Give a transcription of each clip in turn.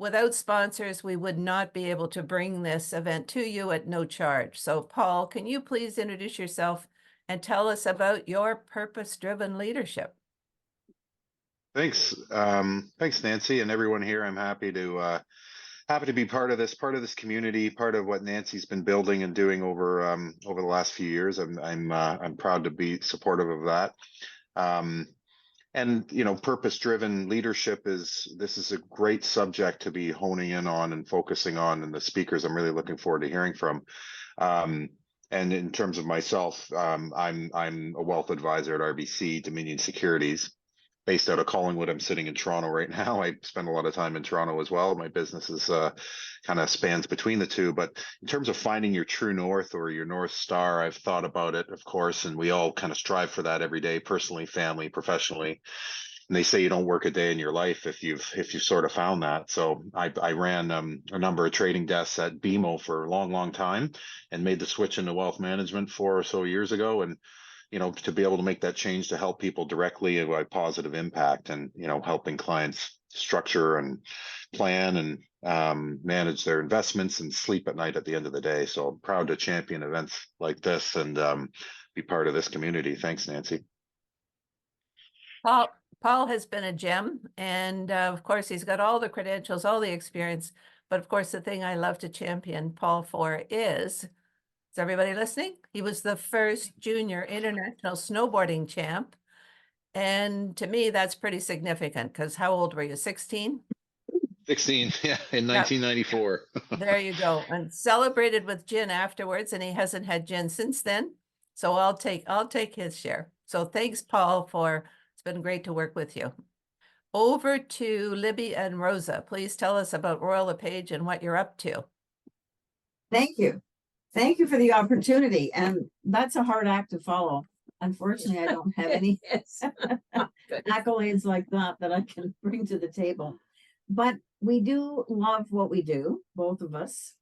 without sponsors, we would not be able to bring this event to you at no charge. So Paul, can you please introduce yourself and tell us about your purpose-driven leadership? Thanks. Thanks, Nancy, and everyone here. I'm happy to be part of this community, part of what Nancy's been building and doing over the last few years. I'm proud to be supportive of that. And purpose-driven leadership is a great subject to be honing in on and focusing on, and the speakers I'm really looking forward to hearing from. And in terms of myself, I'm a wealth advisor at RBC Dominion Securities, based out of Collingwood. I'm sitting in Toronto right now. I spend a lot of time in Toronto as well. My business is kind of spans between the two. But in terms of finding your true north or your North Star, I've thought about it, of course, and we all kind of strive for that every day, personally, family, professionally. And they say you don't work a day in your life if you've sort of found that. So I ran a number of trading desks at BMO for a long time, and made the switch into wealth management 4 or so years ago. And to be able to make that change to help people directly by positive impact, and helping clients structure and plan and manage their investments and sleep at night at the end of the day. So I'm proud to champion events like this and be part of this community. Thanks, Nancy. Paul has been a gem, and of course he's got all the credentials, all the experience. But of course, the thing I love to champion Paul for is everybody listening? He was the first junior international snowboarding champ. And to me, that's pretty significant, because how old were you, 16? 16, yeah, in 1994. There you go. And celebrated with gin afterwards, and he hasn't had gin since then. So I'll take his share. So thanks, Paul, it's been great to work with you. Over to Libby and Rosa. Please tell us about Royal LePage and what you're up to. Thank you. Thank you for the opportunity. And that's a hard act to follow. Unfortunately, I don't have any accolades like that I can bring to the table. But we do love what we do, both of us.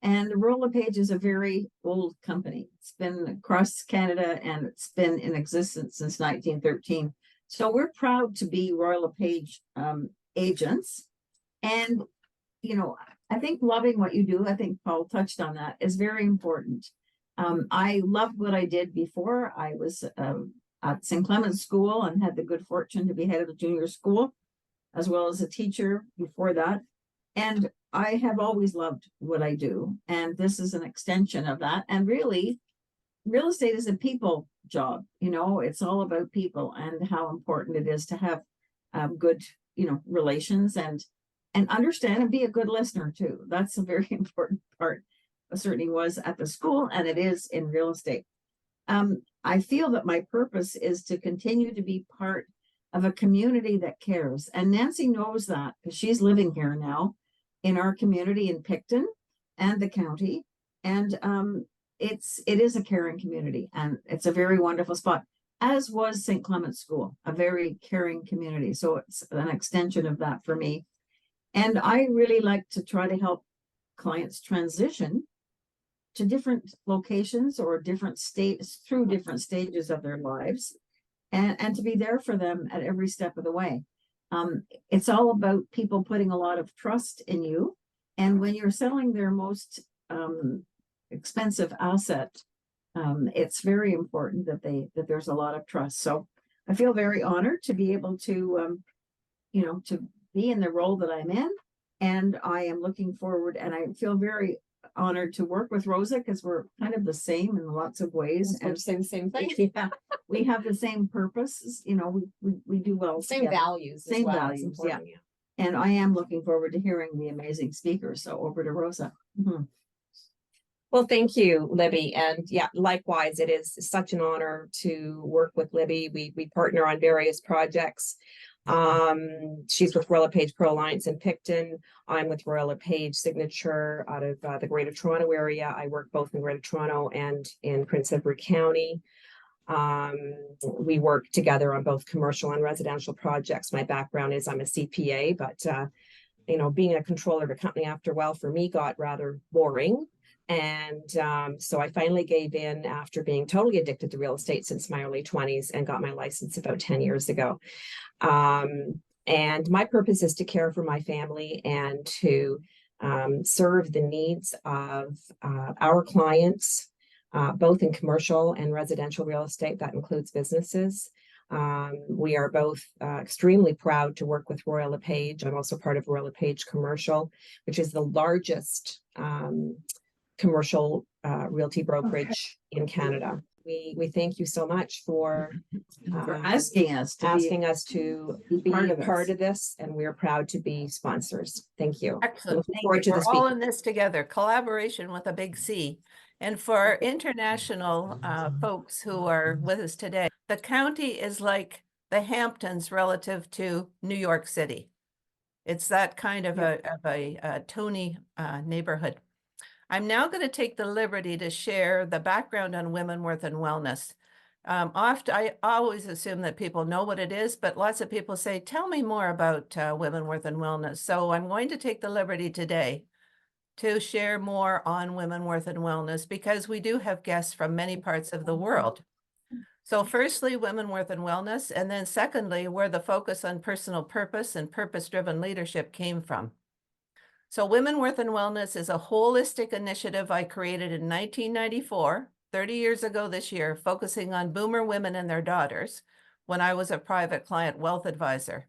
And Royal LePage is a very old company. It's been across Canada, and it's been in existence since 1913. So we're proud to be Royal LePage agents. And, I think loving what you do, I think Paul touched on that, is very important. I loved what I did before. I was at St. Clement's School and had the good fortune to be head of the junior school, as well as a teacher before that. And I have always loved what I do. And this is an extension of that. And really, real estate is a people job. It's all about people and how important it is to have good, relations and understand and be a good listener too. That's a very important part. It certainly was at the school, and it is in real estate. I feel that my purpose is to continue to be part of a community that cares. And Nancy knows that, because she's living here now in our community in Picton and the county. And it is a caring community, and it's a very wonderful spot, as was St. Clement's School, a very caring community. So it's an extension of that for me. And I really like to try to help clients transition to different locations or different states through different stages of their lives, and to be there for them at every step of the way. It's all about people putting a lot of trust in you. And when you're selling their most expensive asset, it's very important that there's a lot of trust. So I feel very honored to be able to, to be in the role that I'm in. And I am looking forward, and I feel very honored to work with Rosa, because we're kind of the same in lots of ways. And saying the same thing. Yeah, we have the same purpose. We do well. Same together. Values. Same as well. values. Yeah. And I am looking forward to hearing the amazing speakers. So over to Rosa. Mm-hmm. Well, thank you, Libby. And yeah, likewise, it is such an honor to work with Libby. We partner on various projects. She's with Royal LePage Pro Alliance in Picton. I'm with Royal LePage Signature out of the Greater Toronto area. I work both in Greater Toronto and in Prince Edward County. We work together on both commercial and residential projects. My background is I'm a CPA, but being a controller of a company after a while for me got rather boring. And so I finally gave in after being totally addicted to real estate since my early 20s, and got my license about 10 years ago. And my purpose is to care for my family and to serve the needs of our clients, both in commercial and residential real estate. That includes businesses. We are both extremely proud to work with Royal LePage. I'm also part of Royal LePage Commercial, which is the largest commercial realty brokerage in Canada. We thank you so much for asking us to be part of this, and we're proud to be sponsors. Thank you. Excellent. Looking Thank forward you. to the We're all speaker. in this together, collaboration with a big C. And for international folks who are with us today, the county is like the Hamptons relative to New York City. It's that kind of a Tony neighborhood. I'm now going to take the liberty to share the background on women, worth, and wellness. I always assume that people know what it is, but lots of people say, tell me more about women, worth, and wellness. So I'm going to take the liberty today to share more on women, worth, and wellness, because we do have guests from many parts of the world. So firstly, women, worth, and wellness, and then secondly, where the focus on personal purpose and purpose-driven leadership came from. So Women, Worth, and Wellness is a holistic initiative I created in 1994, 30 years ago this year, focusing on boomer women and their daughters when I was a private client wealth advisor.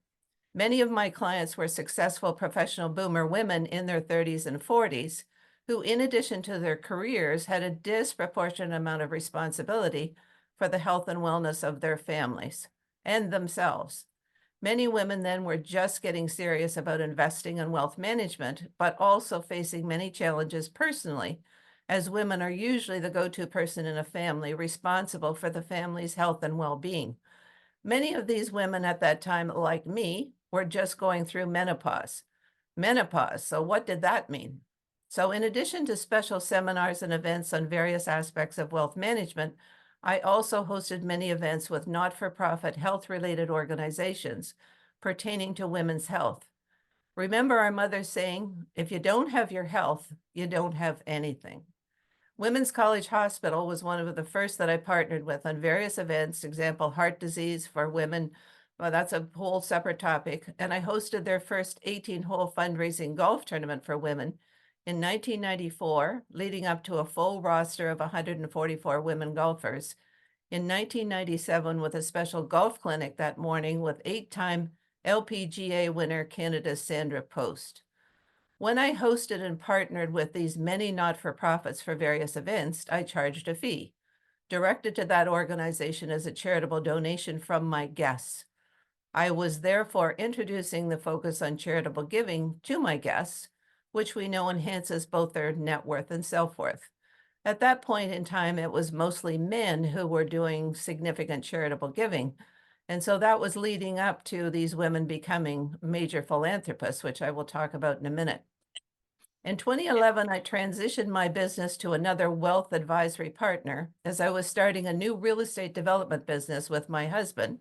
Many of my clients were successful professional boomer women in their 30s and 40s who, in addition to their careers, had a disproportionate amount of responsibility for the health and wellness of their families and themselves. Many women then were just getting serious about investing in wealth management, but also facing many challenges personally, as women are usually the go-to person in a family responsible for the family's health and well-being. Many of these women at that time, like me, were just going through menopause. So what did that mean? So in addition to special seminars and events on various aspects of wealth management, I also hosted many events with not-for-profit health-related organizations pertaining to women's health. Remember our mother saying, if you don't have your health, you don't have anything. Women's College Hospital was one of the first that I partnered with on various events, example, heart disease for women. Well, that's a whole separate topic. And I hosted their first 18-hole fundraising golf tournament for women in 1994, leading up to a full roster of 144 women golfers. In 1997, with a special golf clinic that morning with 8-time LPGA winner Canada's Sandra Post. When I hosted and partnered with these many not-for-profits for various events, I charged a fee, directed to that organization as a charitable donation from my guests. I was therefore introducing the focus on charitable giving to my guests, which we know enhances both their net worth and self-worth. At that point in time, it was mostly men who were doing significant charitable giving. And so that was leading up to these women becoming major philanthropists, which I will talk about in a minute. In 2011, I transitioned my business to another wealth advisory partner as I was starting a new real estate development business with my husband,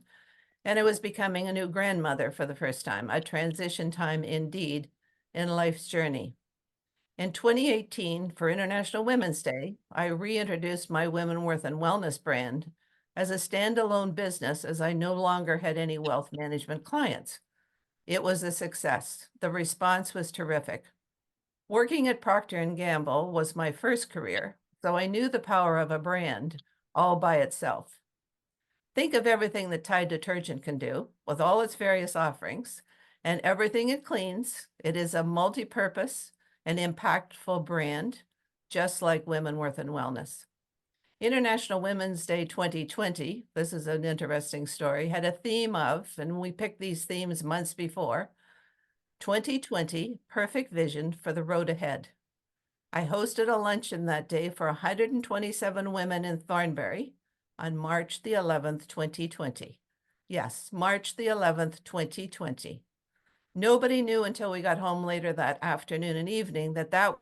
and I was becoming a new grandmother for the first time, a transition time indeed in life's journey. In 2018, for International Women's Day, I reintroduced my Women, Worth, and Wellness brand as a standalone business as I no longer had any wealth management clients. It was a success. The response was terrific. Working at Procter & Gamble was my first career, so I knew the power of a brand all by itself. Think of everything that Tide detergent can do with all its various offerings and everything it cleans. It is a multi-purpose and impactful brand, just like Women, Worth, and Wellness. International Women's Day 2020, this is an interesting story, had a theme of, and we picked these themes months before, 2020, perfect vision for the road ahead. I hosted a luncheon that day for 127 women in Thornbury on March the 11th, 2020. Yes, March the 11th, 2020. Nobody knew until we got home later that afternoon and evening that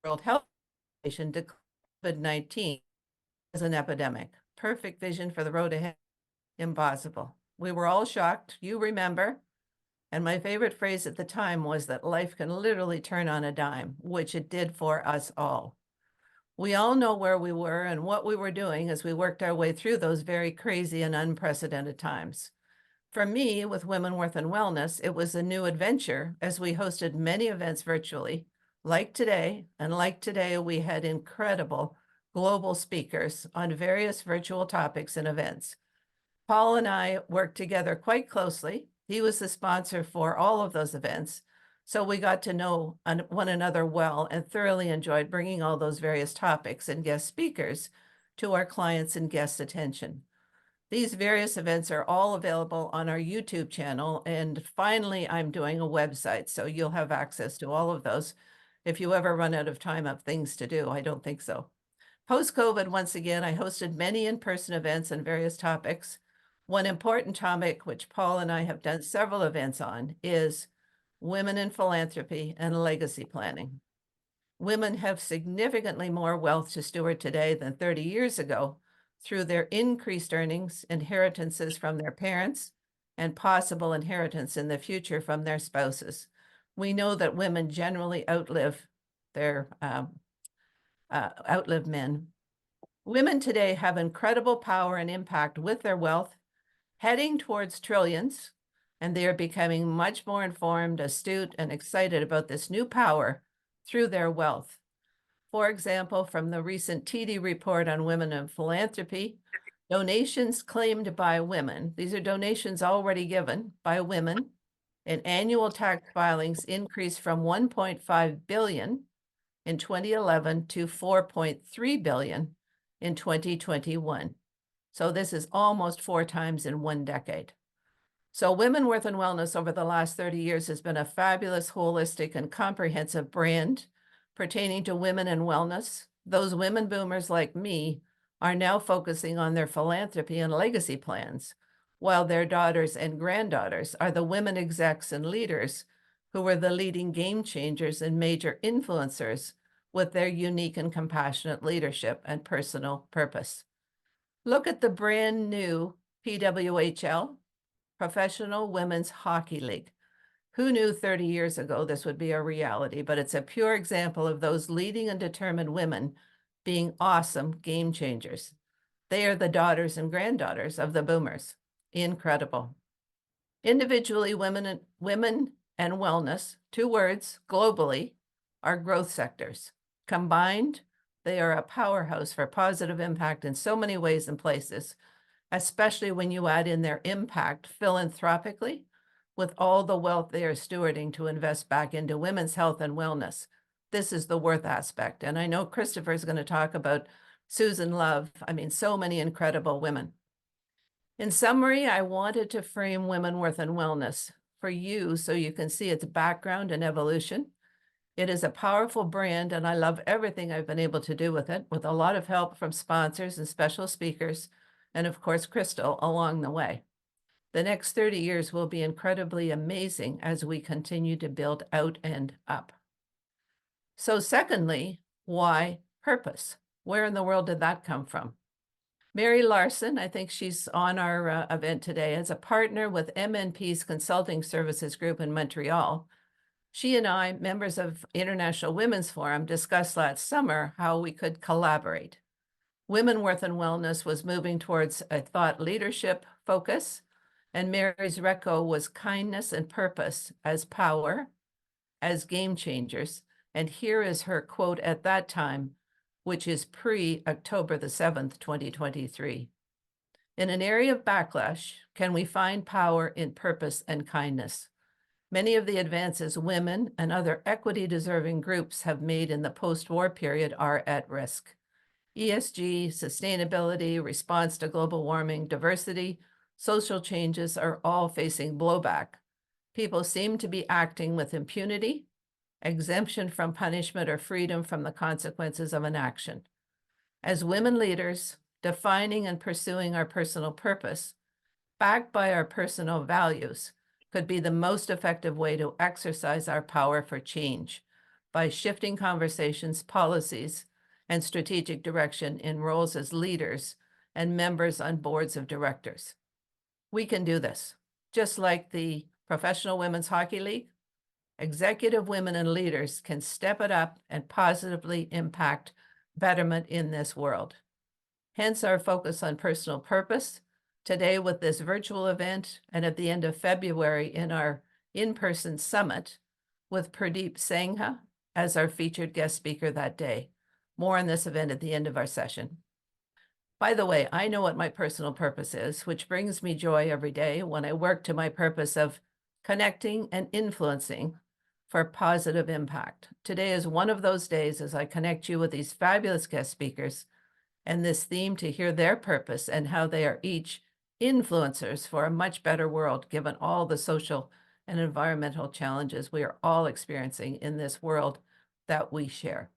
World Health Organization declared COVID-19 as an epidemic. Perfect vision for the road ahead. Impossible. We were all shocked. You remember. And my favorite phrase at the time was that life can literally turn on a dime, which it did for us all. We all know where we were and what we were doing as we worked our way through those very crazy and unprecedented times. For me, with Women Worth and Wellness, it was a new adventure as we hosted many events virtually, like today. And like today, we had incredible global speakers on various virtual topics and events. Paul and I worked together quite closely. He was the sponsor for all of those events. So we got to know one another well and thoroughly enjoyed bringing all those various topics and guest speakers to our clients and guests' attention. These various events are all available on our YouTube channel. And finally, I'm doing a website, so you'll have access to all of those. If you ever run out of time of things to do, I don't think so. Post-COVID, once again, I hosted many in-person events on various topics. One important topic, which Paul and I have done several events on, is women in philanthropy and legacy planning. Women have significantly more wealth to steward today than 30 years ago through their increased earnings, inheritances from their parents, and possible inheritance in the future from their spouses. We know that women generally outlive men. Women today have incredible power and impact with their wealth, heading towards trillions, and they are becoming much more informed, astute, and excited about this new power through their wealth. For example, from the recent TD report on women in philanthropy, donations claimed by women, these are donations already given by women, and annual tax filings increased from 1.5 billion in 2011 to 4.3 billion in 2021. So this is almost 4 times in 1 decade. So Women Worth and Wellness over the last 30 years has been a fabulous, holistic, and comprehensive brand pertaining to women and wellness. Those women boomers like me are now focusing on their philanthropy and legacy plans, while their daughters and granddaughters are the women execs and leaders who are the leading game changers and major influencers with their unique and compassionate leadership and personal purpose. Look at the brand new PWHL, Professional Women's Hockey League. Who knew 30 years ago this would be a reality? But it's a pure example of those leading and determined women being awesome game changers. They are the daughters and granddaughters of the boomers. Incredible. Individually, women and wellness, 2 words, globally, are growth sectors. Combined, they are a powerhouse for positive impact in so many ways and places, especially when you add in their impact philanthropically with all the wealth they are stewarding to invest back into women's health and wellness. This is the worth aspect. And I know Christopher is going to talk about Susan Love. I mean, so many incredible women. In summary, I wanted to frame Women Worth and Wellness for you so you can see its background and evolution. It is a powerful brand, and I love everything I've been able to do with it, with a lot of help from sponsors and special speakers, and of course, Crystal along the way. The next 30 years will be incredibly amazing as we continue to build out and up. So secondly, why purpose? Where in the world did that come from? Mary Larson, I think she's on our event today, as a partner with MNP's Consulting Services Group in Montreal. She and I, members of International Women's Forum, discussed last summer how we could collaborate. Women Worth and Wellness was moving towards a thought leadership focus, and Mary's reco was kindness and purpose as power, as game changers. And here is her quote at that time, which is pre-October the 7th, 2023. In an area of backlash, can we find power in purpose and kindness? Many of the advances women and other equity-deserving groups have made in the post-war period are at risk. ESG, sustainability, response to global warming, diversity, social changes are all facing blowback. People seem to be acting with impunity, exemption from punishment, or freedom from the consequences of an action. As women leaders, defining and pursuing our personal purpose, backed by our personal values, could be the most effective way to exercise our power for change by shifting conversations, policies, and strategic direction in roles as leaders and members on boards of directors. We can do this. Just like the Professional Women's Hockey League, executive women and leaders can step it up and positively impact betterment in this world. Hence our focus on personal purpose today with this virtual event and at the end of February in our in-person summit with Pradeep Sangha as our featured guest speaker that day. More on this event at the end of our session. By the way, I know what my personal purpose is, which brings me joy every day when I work to my purpose of connecting and influencing for positive impact. Today is one of those days as I connect you with these fabulous guest speakers and this theme to hear their purpose and how they are each influencers for a much better world, given all the social and environmental challenges we are all experiencing in this world that we share.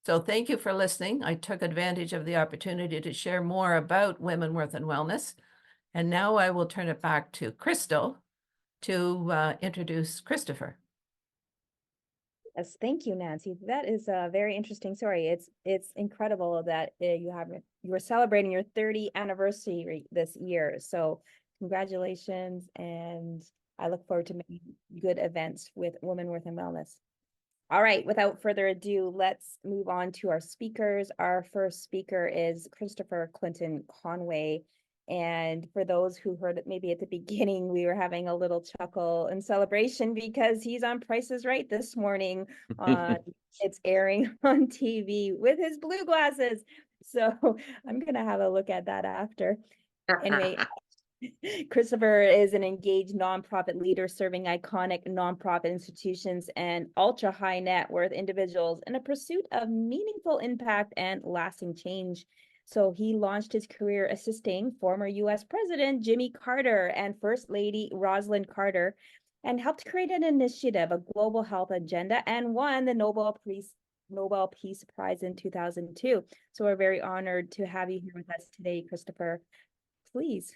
So thank you for listening. I took advantage of the opportunity to share more about women, worth, and wellness. And now I will turn it back to Crystal to introduce Christopher. Yes, thank you, Nancy. That is a very interesting story. It's incredible that you were celebrating your 30th anniversary this year. So congratulations, and I look forward to many good events with Women, Worth, and Wellness. All right, without further ado, let's move on to our speakers. Our first speaker is Christopher Clinton Conway. And for those who heard it maybe at the beginning, we were having a little chuckle and celebration because he's on Price is Right this morning. It's airing on TV with his blue glasses. So I'm going to have a look at that after. Anyway, Christopher is an engaged nonprofit leader serving iconic nonprofit institutions and ultra high net worth individuals in a pursuit of meaningful impact and lasting change. So he launched his career assisting former US President Jimmy Carter and First Lady Rosalind Carter, and helped create an initiative, a global health agenda, and won the Nobel Peace Prize in 2002. So we're very honored to have you here with us today, Christopher. Please.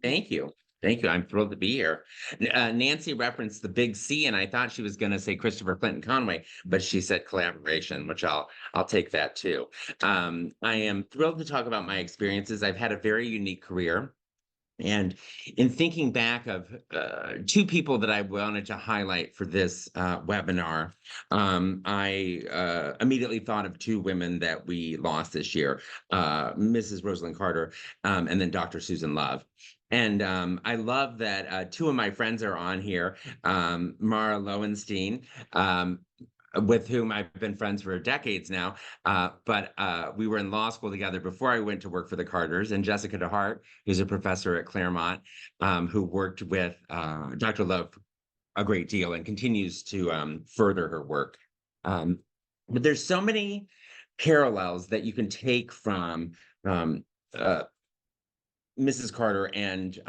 Thank you. Thank you. I'm thrilled to be here. Nancy referenced the big C, and I thought she was going to say Christopher Clinton Conway, but she said collaboration, which I'll take that too. I am thrilled to talk about my experiences. I've had a very unique career. And in thinking back of two people that I wanted to highlight for this webinar, I immediately thought of two women that we lost this year, Mrs. Rosalind Carter and then Dr. Susan Love. And I love that two of my friends are on here, Mara Lowenstein, with whom I've been friends for decades now. But we were in law school together before I went to work for the Carters, and Jessica DeHart, who's a professor at Claremont, who worked with Dr. Love a great deal and continues to further her work. But there's so many parallels that you can take from Mrs. Carter and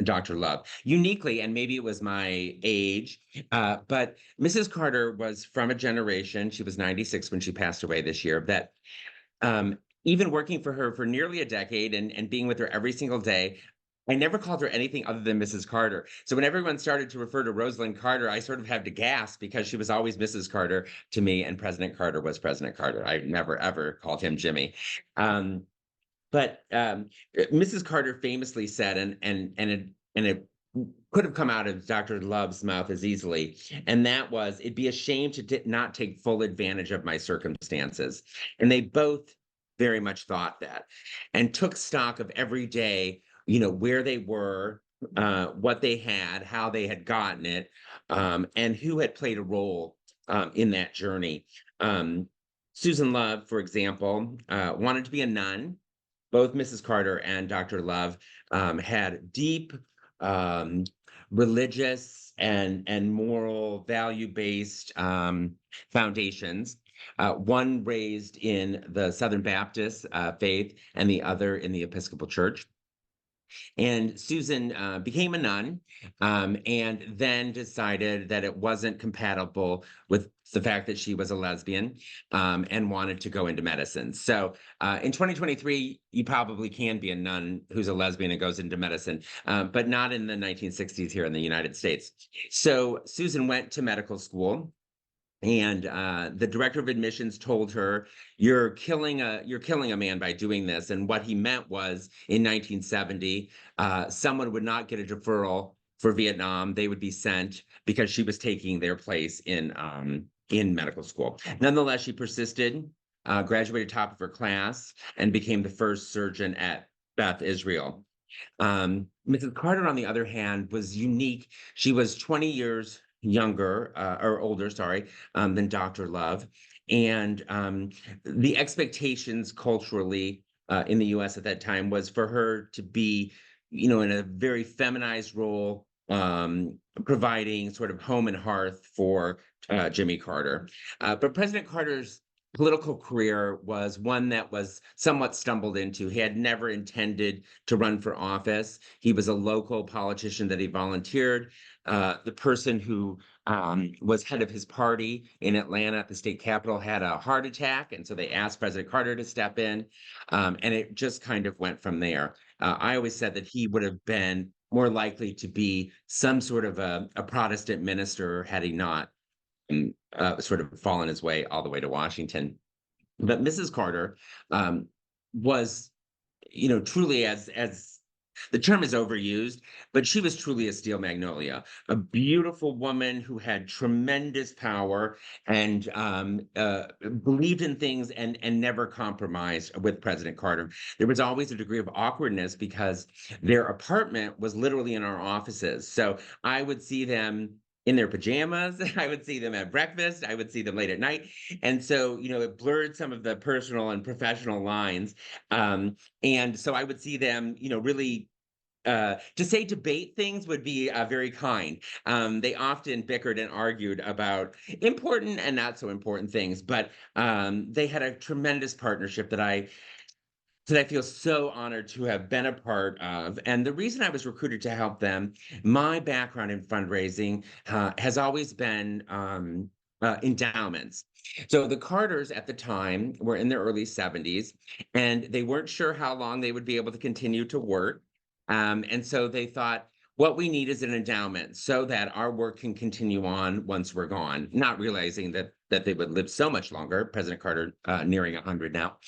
Dr. Love. Uniquely, and maybe it was my age, but Mrs. Carter was from a generation, she was 96 when she passed away this year, that even working for her for nearly a decade and being with her every single day, I never called her anything other than Mrs. Carter. So when everyone started to refer to Rosalind Carter, I sort of had to gasp because she was always Mrs. Carter to me, and President Carter was President Carter. I never, ever called him Jimmy. But Mrs. Carter famously said, and it could have come out of Dr. Love's mouth as easily, and that was, it'd be a shame to not take full advantage of my circumstances. And they both very much thought that, and took stock of every day, where they were, what they had, how they had gotten it, and who had played a role in that journey. Susan Love, for example, wanted to be a nun. Both Mrs. Carter and Dr. Love had deep religious and moral value-based foundations. One raised in the Southern Baptist faith and the other in the Episcopal Church. And Susan became a nun and then decided that it wasn't compatible with the fact that she was a lesbian and wanted to go into medicine. So in 2023, you probably can be a nun who's a lesbian and goes into medicine, but not in the 1960s here in the United States. So Susan went to medical school. And the director of admissions told her, you're killing a man by doing this. And what he meant was, in 1970, someone would not get a deferral for Vietnam. They would be sent because she was taking their place in medical school. Nonetheless, she persisted, graduated top of her class, and became the first surgeon at Beth Israel. Mrs. Carter, on the other hand, was unique. She was 20 years younger or older, sorry, than Dr. Love. And the expectations culturally in the US at that time was for her to be, in a very feminized role, providing sort of home and hearth for Jimmy Carter. But President Carter's political career was one that was somewhat stumbled into. He had never intended to run for office. He was a local politician that he volunteered. The person who was head of his party in Atlanta at the state capitol had a heart attack, and so they asked President Carter to step in, and it just kind of went from there. I always said that he would have been more likely to be some sort of a Protestant minister had he not sort of fallen his way all the way to Washington. But Mrs. Carter was, truly as the term is overused, but she was truly a steel magnolia, a beautiful woman who had tremendous power and believed in things and never compromised with President Carter. There was always a degree of awkwardness because their apartment was literally in our offices. So I would see them in their pajamas. I would see them at breakfast. I would see them late at night. And so, it blurred some of the personal and professional lines. And so I would see them, really to say debate things would be very kind. They often bickered and argued about important and not so important things, but they had a tremendous partnership that I feel so honored to have been a part of. And the reason I was recruited to help them, my background in fundraising has always been endowments. So the Carters at the time were in their early 70s, and they weren't sure how long they would be able to continue to work. And so they thought, what we need is an endowment so that our work can continue on once we're gone, not realizing that they would live so much longer. President Carter nearing 100 now.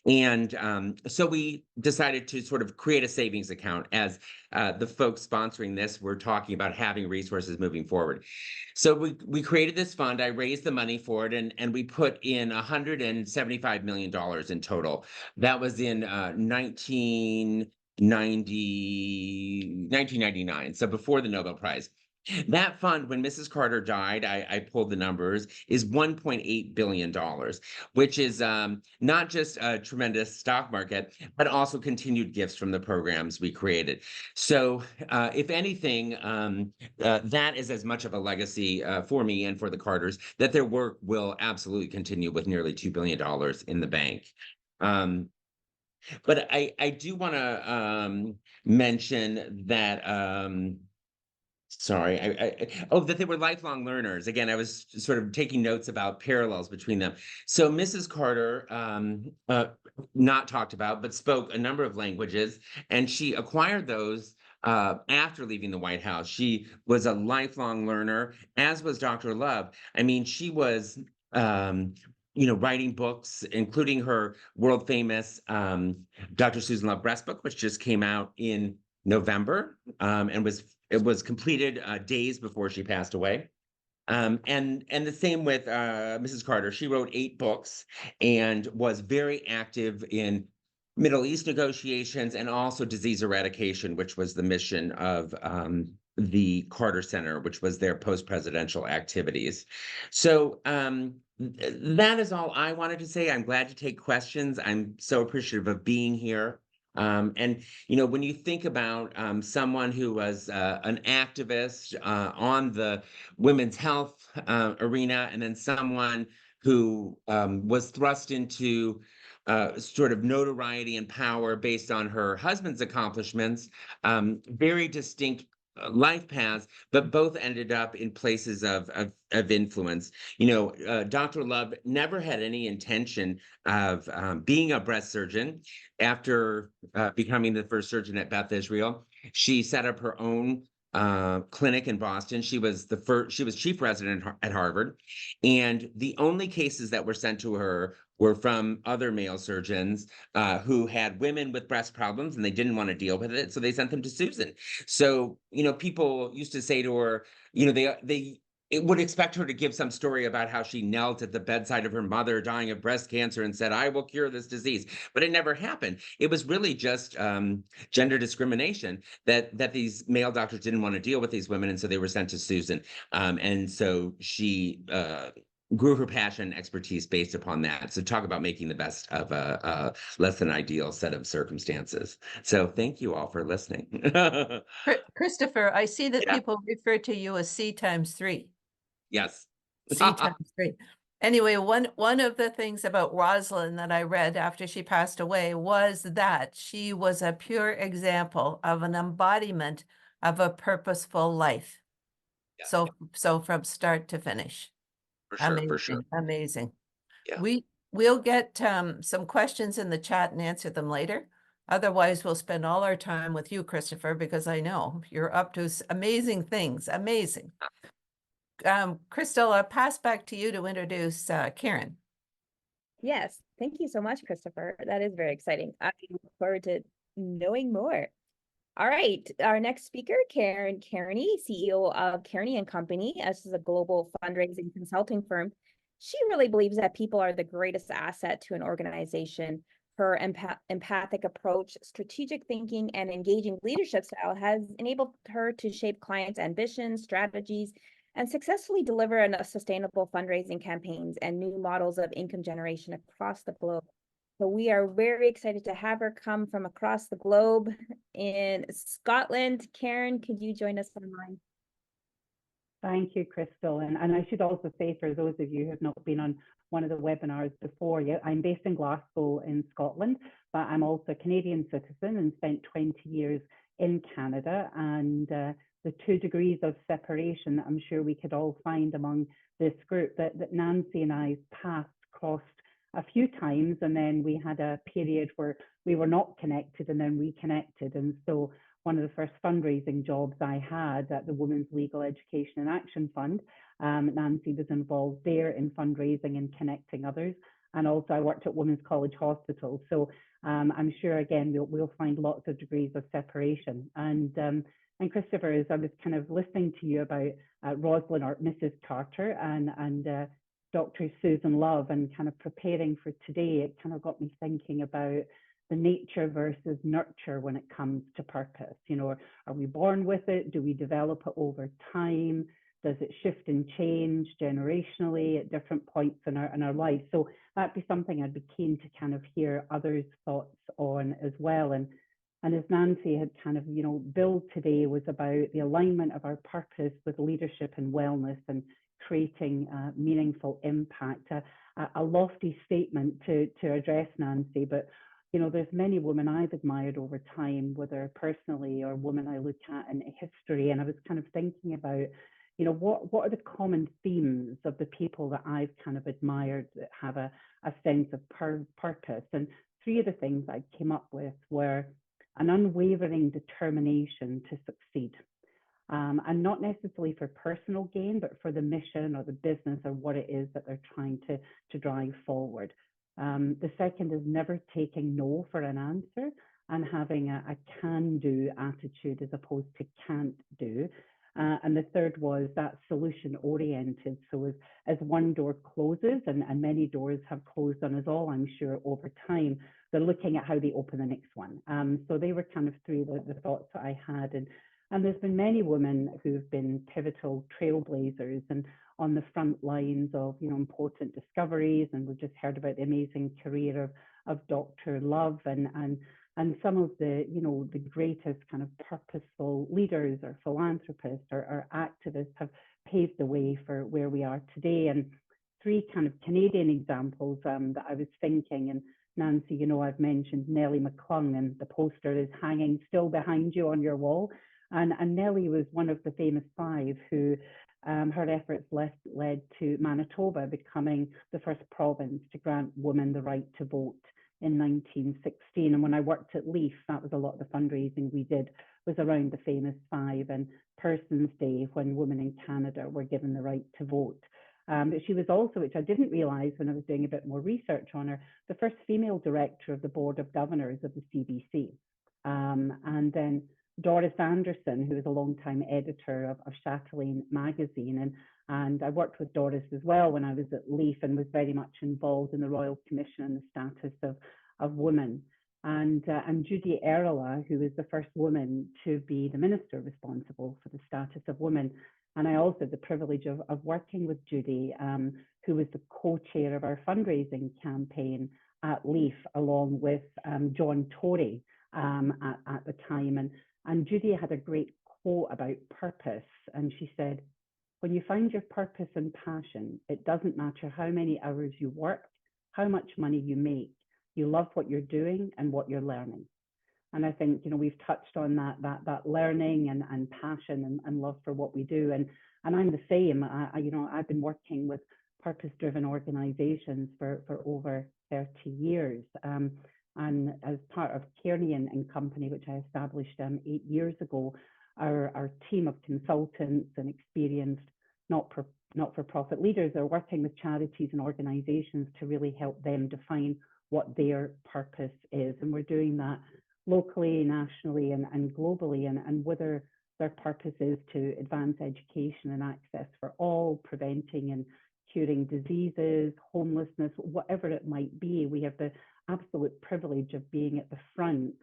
And so we decided to sort of create a savings account as the folks sponsoring this were talking about having resources moving forward. So we created this fund. I raised the money for it, and we put in $175 million in total. That was in 1999, so before the Nobel Prize. That fund, when Mrs. Carter died, I pulled the numbers, is $1.8 billion, which is not just a tremendous stock market, but also continued gifts from the programs we created. So if anything, that is as much of a legacy for me and for the Carters, that their work will absolutely continue with nearly $2 billion in the bank. But I do want to mention that that they were lifelong learners. Again, I was sort of taking notes about parallels between them. So Mrs. Carter, not talked about, but spoke a number of languages, and she acquired those after leaving the White House. She was a lifelong learner, as was Dr. Love. I mean, she was writing books, including her world famous Dr. Susan Love Breast book, which just came out in November, and it was completed days before she passed away. And the same with Mrs. Carter. She wrote 8 books and was very active in Middle East negotiations and also disease eradication, which was the mission of the Carter Center, which was their post-presidential activities. So that is all I wanted to say. I'm glad to take questions. I'm so appreciative of being here. And when you think about someone who was an activist on the women's health arena, and then someone who was thrust into sort of notoriety and power based on her husband's accomplishments, very distinct life paths, but both ended up in places of influence. Dr. Love never had any intention of being a breast surgeon. After becoming the first surgeon at Beth Israel, she set up her own clinic in Boston. She was chief resident at Harvard, and the only cases that were sent to her were from other male surgeons who had women with breast problems, and they didn't want to deal with it, so they sent them to Susan. So people used to say to her, it would expect her to give some story about how she knelt at the bedside of her mother dying of breast cancer and said, "I will cure this disease." But it never happened. It was really just gender discrimination that these male doctors didn't want to deal with these women, and so they were sent to Susan. And so she grew her passion and expertise based upon that. So talk about making the best of a less than ideal set of circumstances. So thank you all for listening. Christopher, I see that Yeah. people refer to you as C times 3. Yes. C times 3. Anyway, one of the things about Rosalind that I read after she passed away was that she was a pure example of an embodiment of a purposeful life. Yeah. So from start to finish. For sure, Amazing, for sure. amazing. Yeah. We'll get some questions in the chat and answer them later. Otherwise, we'll spend all our time with you, Christopher, because I know you're up to amazing things. Amazing. Crystal, I'll pass back to you to introduce Karen. Yes, thank you so much, Christopher. That is very exciting. I look forward to knowing more. All right, our next speaker, Karen Kearney, CEO of Kearney and Company. This is a global fundraising consulting firm. She really believes that people are the greatest asset to an organization. Her empathic approach, strategic thinking, and engaging leadership style has enabled her to shape clients' ambitions, strategies, and successfully deliver sustainable fundraising campaigns and new models of income generation across the globe. So we are very excited to have her come from across the globe in Scotland. Karen, could you join us online? Thank you, Crystal. And I should also say, for those of you who have not been on one of the webinars before, I'm based in Glasgow in Scotland, but I'm also a Canadian citizen and spent 20 years in Canada. And the 2 degrees of separation that I'm sure we could all find among this group that Nancy and I paths crossed a few times, and then we had a period where we were not connected and then reconnected. And so one of the first fundraising jobs I had at the Women's Legal Education and Action Fund, Nancy was involved there in fundraising and connecting others. And also I worked at Women's College Hospital. So I'm sure, again, we'll find lots of degrees of separation. And Christopher, as I was kind of listening to you about Rosalind or Mrs. Carter and Dr. Susan Love and kind of preparing for today, it kind of got me thinking about the nature versus nurture when it comes to purpose. You know, are we born with it? Do we develop it over time? Does it shift and change generationally at different points in our life? So that'd be something I'd be keen to kind of hear others' thoughts on as well. And as Nancy had kind of, you know, billed today was about the alignment of our purpose with leadership and wellness and creating meaningful impact. A lofty statement to address, Nancy, but you know, there's many women I've admired over time, whether personally or women I look at in history, and I was kind of thinking about, you know, what are the common themes of the people that I've kind of admired that have a sense of purpose. And 3 of the things I came up with were an unwavering determination to succeed. And not necessarily for personal gain, but for the mission or the business or what it is that they're trying to drive forward. The second is never taking no for an answer and having a can-do attitude as opposed to can't do. And the third was that solution-oriented. So as one door closes, and many doors have closed on us all, I'm sure, over time, they're looking at how they open the next one. So they were kind of 3 of the thoughts that I had. And there's been many women who've been pivotal trailblazers and on the front lines of, you know, important discoveries. And we've just heard about the amazing career of Dr. Love and some of the, you know, the greatest kind of purposeful leaders or philanthropists or activists have paved the way for where we are today. And 3 kind of Canadian examples that I was thinking, and Nancy, you know, I've mentioned Nellie McClung, and the poster is hanging still behind you on your wall. And Nellie was one of the famous 5 who her efforts led to Manitoba becoming the first province to grant women the right to vote in 1916. And when I worked at LEAF, that was a lot of the fundraising we did was around the famous 5 and Persons Day, when women in Canada were given the right to vote. But she was also, which I didn't realize when I was doing a bit more research on her, the first female director of the Board of Governors of the CBC. And then Doris Anderson, who was a longtime editor of Chatelaine magazine. And I worked with Doris as well when I was at Leaf and was very much involved in the Royal Commission on the Status of Women. And Judy Erla, who was the first woman to be the minister responsible for the status of women. And I also had the privilege of working with Judy, who was the co-chair of our fundraising campaign at Leaf, along with John Tory at the time. And Judy had a great quote about purpose. And she said, when you find your purpose and passion, it doesn't matter how many hours you work, how much money you make. You love what you're doing and what you're learning. And I think, we've touched on that learning and passion and love for what we do. And I'm the same. I've been working with purpose-driven organizations for over 30 years. And as part of Kearney and Company, which I established 8 years ago, our team of consultants and experienced not-for-profit leaders are working with charities and organizations to really help them define what their purpose is. And we're doing that locally, nationally, and globally, and whether their purpose is to advance education and access for all, preventing and curing diseases, homelessness, whatever it might be. We have the absolute privilege of being at the front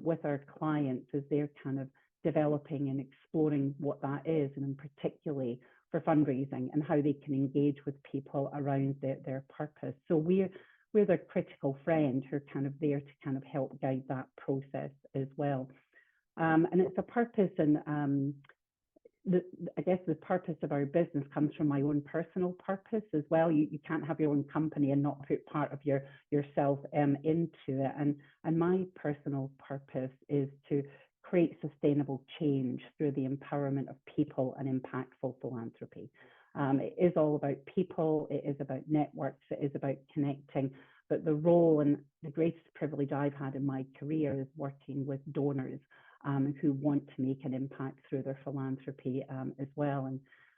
with our clients as they're kind of developing and exploring what that is, and particularly for fundraising and how they can engage with people around their purpose. So we're their critical friend who are kind of there to kind of help guide that process as well. And it's a purpose, and I guess the purpose of our business comes from my own personal purpose as well. You can't have your own company and not put part of yourself into it. And my personal purpose is to create sustainable change through the empowerment of people and impactful philanthropy. It is all about people, it is about networks, it is about connecting, but the role and the greatest privilege I've had in my career is working with donors who want to make an impact through their philanthropy as well.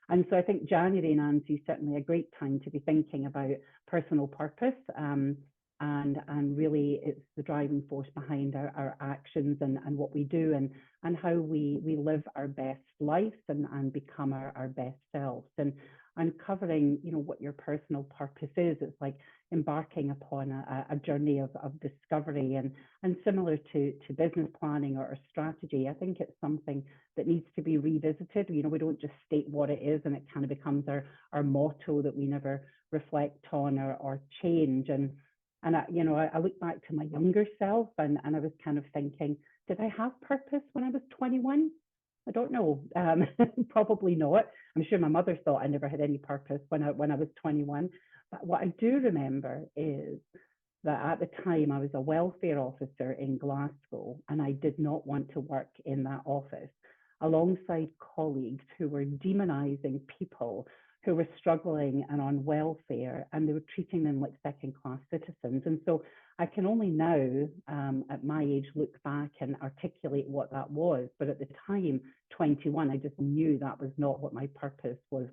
And so I think January, Nancy, is certainly a great time to be thinking about personal purpose, and really it's the driving force behind our actions and what we do, and how we live our best lives and become our best selves. And uncovering, what your personal purpose is, it's like embarking upon a journey of discovery, and similar to business planning or strategy. I think it's something that needs to be revisited. We don't just state what it is and it kind of becomes our motto that we never reflect on or change. And I look back to my younger self and I was kind of thinking, did I have purpose when I was 21? I don't know. Probably not. I'm sure my mother thought I never had any purpose when I was 21. But what I do remember is that at the time I was a welfare officer in Glasgow, and I did not want to work in that office alongside colleagues who were demonizing people who were struggling and on welfare, and they were treating them like second-class citizens. And so I can only now, at my age, look back and articulate what that was. But at the time, 21, I just knew that was not what my purpose was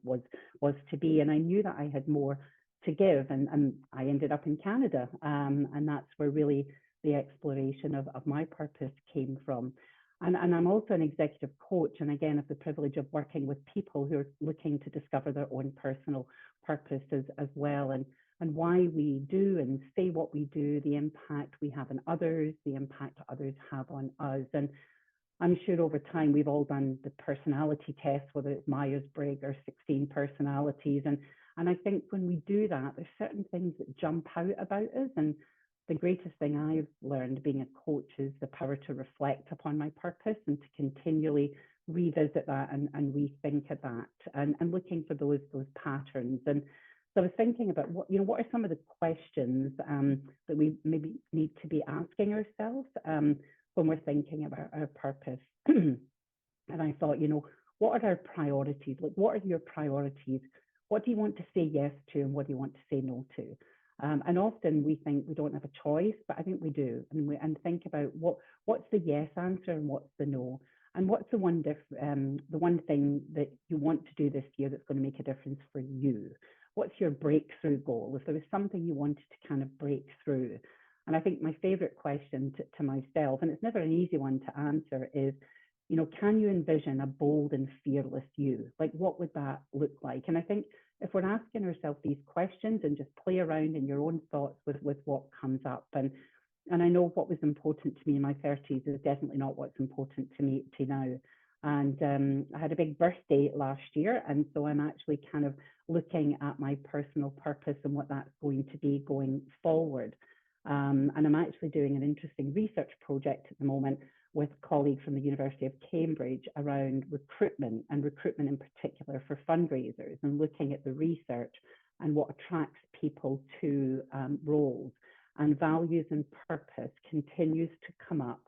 to be. And I knew that I had more to give. And I ended up in Canada. And that's where really the exploration of my purpose came from. And I'm also an executive coach, and again, have the privilege of working with people who are looking to discover their own personal purposes as well, and why we do and say what we do, the impact we have on others, the impact others have on us. And I'm sure over time we've all done the personality test, whether it's Myers-Briggs or 16 personalities, and I think when we do that, there's certain things that jump out about us. And the greatest thing I've learned being a coach is the power to reflect upon my purpose and to continually revisit that and rethink at that, and looking for those patterns. And so I was thinking about what are some of the questions that we maybe need to be asking ourselves when we're thinking about our purpose. And I thought, what are our priorities? Like, what are your priorities? What do you want to say yes to, and what do you want to say no to? And often we think we don't have a choice, but I think we do. And think about what's the yes answer and what's the no, and what's the one thing that you want to do this year that's going to make a difference for you. What's your breakthrough goal? If there was something you wanted to kind of break through. And I think my favorite question to myself, and it's never an easy one to answer, is you know, can you envision a bold and fearless you? Like, what would that look like? And I think if we're asking ourselves these questions and just play around in your own thoughts with what comes up, and I know what was important to me in my 30s is definitely not what's important to me to now. And I had a big birthday last year, and so I'm actually kind of looking at my personal purpose and what that's going to be going forward. And I'm actually doing an interesting research project at the moment with a colleague from the University of Cambridge around recruitment, and recruitment in particular for fundraisers, and looking at the research and what attracts people to roles. And values and purpose continues to come up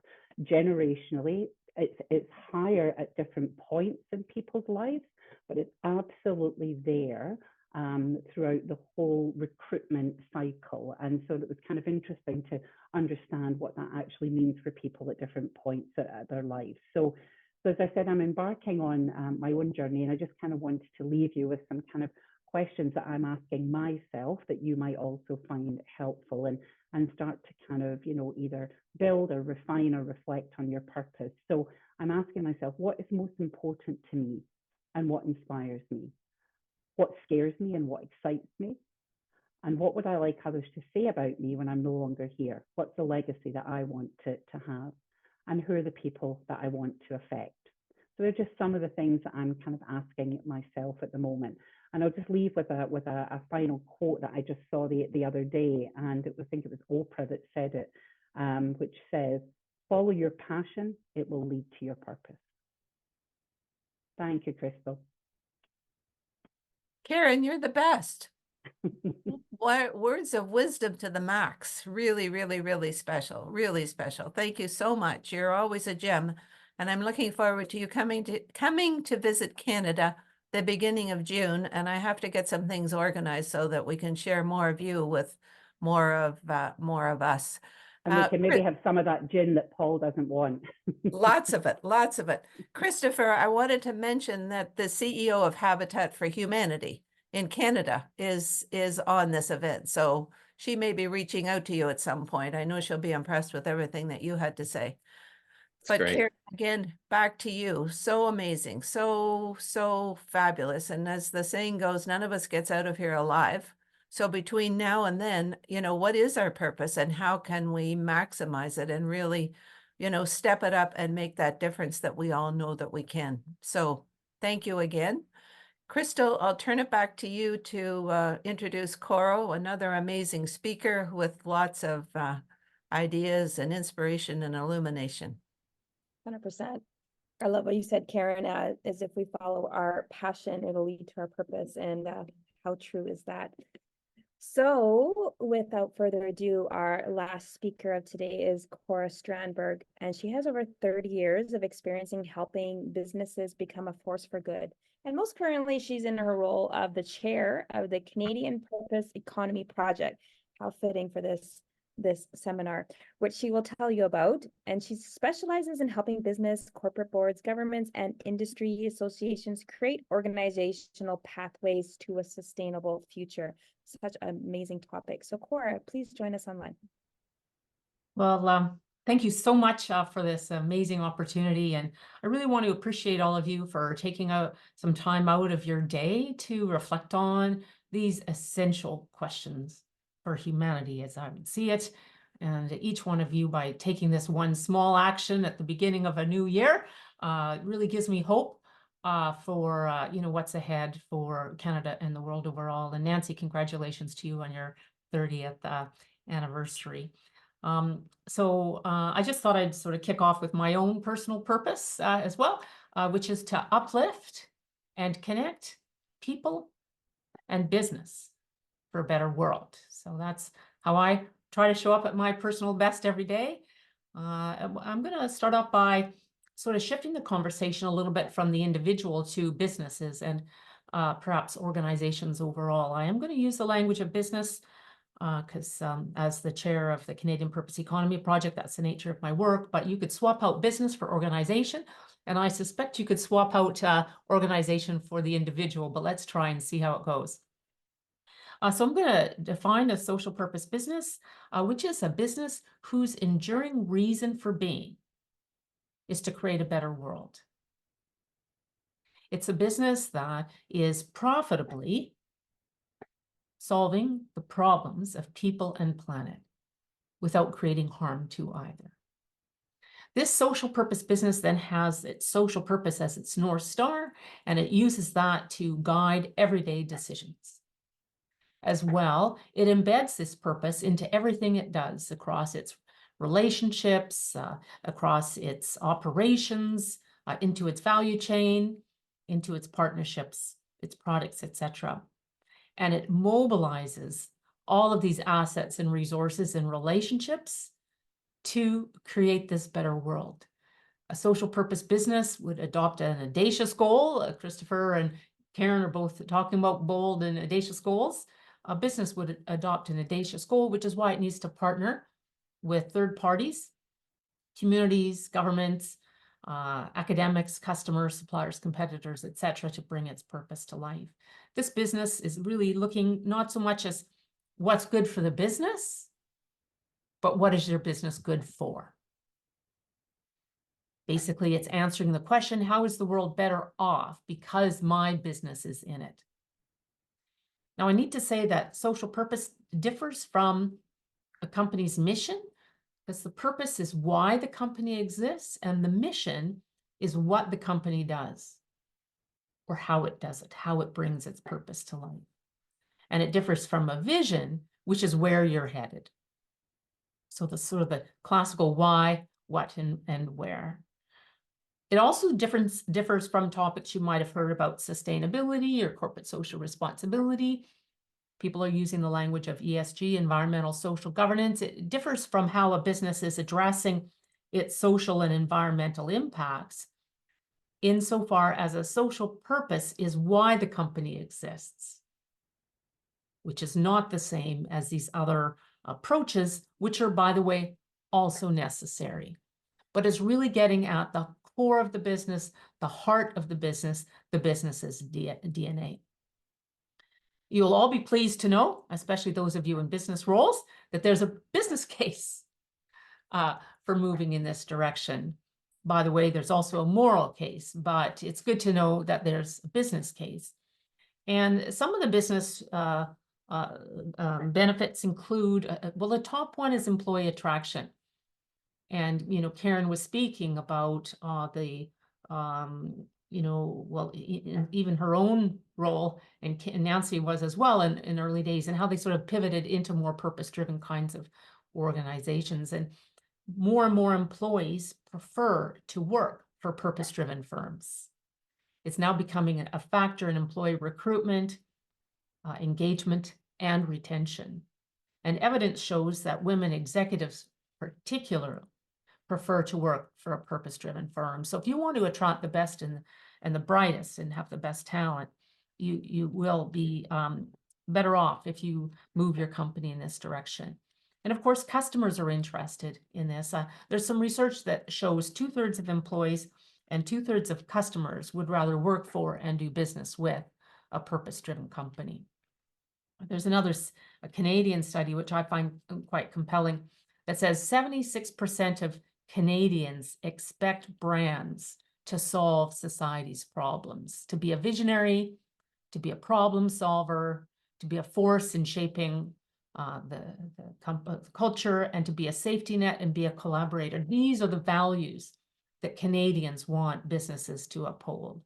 generationally. It's higher at different points in people's lives, but it's absolutely there throughout the whole recruitment cycle. And so it was kind of interesting to understand what that actually means for people at different points at their lives. So as I said, I'm embarking on my own journey, and I just kind of wanted to leave you with some kind of questions that I'm asking myself that you might also find helpful, and start to kind of, you know, either build or refine or reflect on your purpose. So I'm asking myself, what is most important to me and what inspires me? What scares me and what excites me? And what would I like others to say about me when I'm no longer here? What's the legacy that I want to have? And who are the people that I want to affect? So they're just some of the things that I'm kind of asking myself at the moment. And I'll just leave with a final quote that I just saw the other day, and I think it was Oprah that said it, which says, "Follow your passion; it will lead to your purpose." Thank you, Crystal. Karen, you're the best. Words of wisdom to the max. Really, really, really special. Really special. Thank you so much. You're always a gem. And I'm looking forward to you coming to visit Canada the beginning of June. And I have to get some things organized so that we can share more of you with more of us. And we can maybe have some of that gin that Paul doesn't want. Lots of it, lots of it. Christopher, I wanted to mention that the CEO of Habitat for Humanity in Canada is on this event. So she may be reaching out to you at some point. I know she'll be impressed with everything that you had to say. But great. Karen, again, back to you. So amazing, so fabulous. And as the saying goes, none of us gets out of here alive. So between now and then, you know, what is our purpose and how can we maximize it and really, you know, step it up and make that difference that we all know that we can. So thank you again. Crystal, I'll turn it back to you to introduce Coro, another amazing speaker with lots of ideas and inspiration and illumination. 100%. I love what you said, Karen, as if we follow our passion, it'll lead to our purpose. And how true is that? So without further ado, our last speaker of today is Cora Strandberg, and she has over 30 years of experience in helping businesses become a force for good. And most currently, she's in her role of the chair of the Canadian Purpose Economy Project. How fitting for this seminar, which she will tell you about. And she specializes in helping business, corporate boards, governments, and industry associations create organizational pathways to a sustainable future. Such an amazing topic. So Cora, please join us online. Well, thank you so much for this amazing opportunity. And I really want to appreciate all of you for taking out some time out of your day to reflect on these essential questions for humanity as I would see it. And each one of you, by taking this one small action at the beginning of a new year, really gives me hope for you know, what's ahead for Canada and the world overall. And Nancy, congratulations to you on your 30th anniversary. So I just thought I'd sort of kick off with my own personal purpose as well, which is to uplift and connect people and business for a better world. So that's how I try to show up at my personal best every day. I'm going to start off by sort of shifting the conversation a little bit from the individual to businesses and perhaps organizations overall. I am going to use the language of business because as the chair of the Canadian Purpose Economy Project, that's the nature of my work, but you could swap out business for organization. And I suspect you could swap out organization for the individual, but let's try and see how it goes. So I'm going to define a social purpose business, which is a business whose enduring reason for being is to create a better world. It's a business that is profitably solving the problems of people and planet without creating harm to either. This social purpose business then has its social purpose as its North Star, and it uses that to guide everyday decisions. As well, it embeds this purpose into everything it does across its relationships, across its operations, into its value chain, into its partnerships, its products, etc. And it mobilizes all of these assets and resources and relationships to create this better world. A social purpose business would adopt an audacious goal. Christopher and Karen are both talking about bold and audacious goals. A business would adopt an audacious goal, which is why it needs to partner with third parties, communities, governments, academics, customers, suppliers, competitors, etc., to bring its purpose to life. This business is really looking not so much as what's good for the business, but what is your business good for? Basically, it's answering the question, how is the world better off because my business is in it? Now, I need to say that social purpose differs from a company's mission, because the purpose is why the company exists, and the mission is what the company does, or how it does it, how it brings its purpose to life. And it differs from a vision, which is where you're headed. So the sort of the classical why, what, and where. It also differs from topics you might have heard about sustainability or corporate social responsibility. People are using the language of ESG, environmental social governance. It differs from how a business is addressing its social and environmental impacts, insofar as a social purpose is why the company exists, which is not the same as these other approaches, which are, by the way, also necessary, but is really getting at the core of the business, the heart of the business's DNA. You'll all be pleased to know, especially those of you in business roles, that there's a business case for moving in this direction. By the way, there's also a moral case, but it's good to know that there's a business case. And some of the business benefits include, well, the top one is employee attraction. And, Karen was speaking about even her own role, and Nancy was as well in early days, and how they sort of pivoted into more purpose-driven kinds of organizations. And more employees prefer to work for purpose-driven firms. It's now becoming a factor in employee recruitment, engagement, and retention. And evidence shows that women executives particularly prefer to work for a purpose-driven firm. So if you want to attract the best and the brightest and have the best talent, you will be better off if you move your company in this direction. And of course, customers are interested in this. There's some research that shows 2/3 of employees and 2/3 of customers would rather work for and do business with a purpose-driven company. There's a Canadian study, which I find quite compelling, that says 76% of Canadians expect brands to solve society's problems, to be a visionary, to be a problem solver, to be a force in shaping the culture, and to be a safety net and be a collaborator. These are the values that Canadians want businesses to uphold.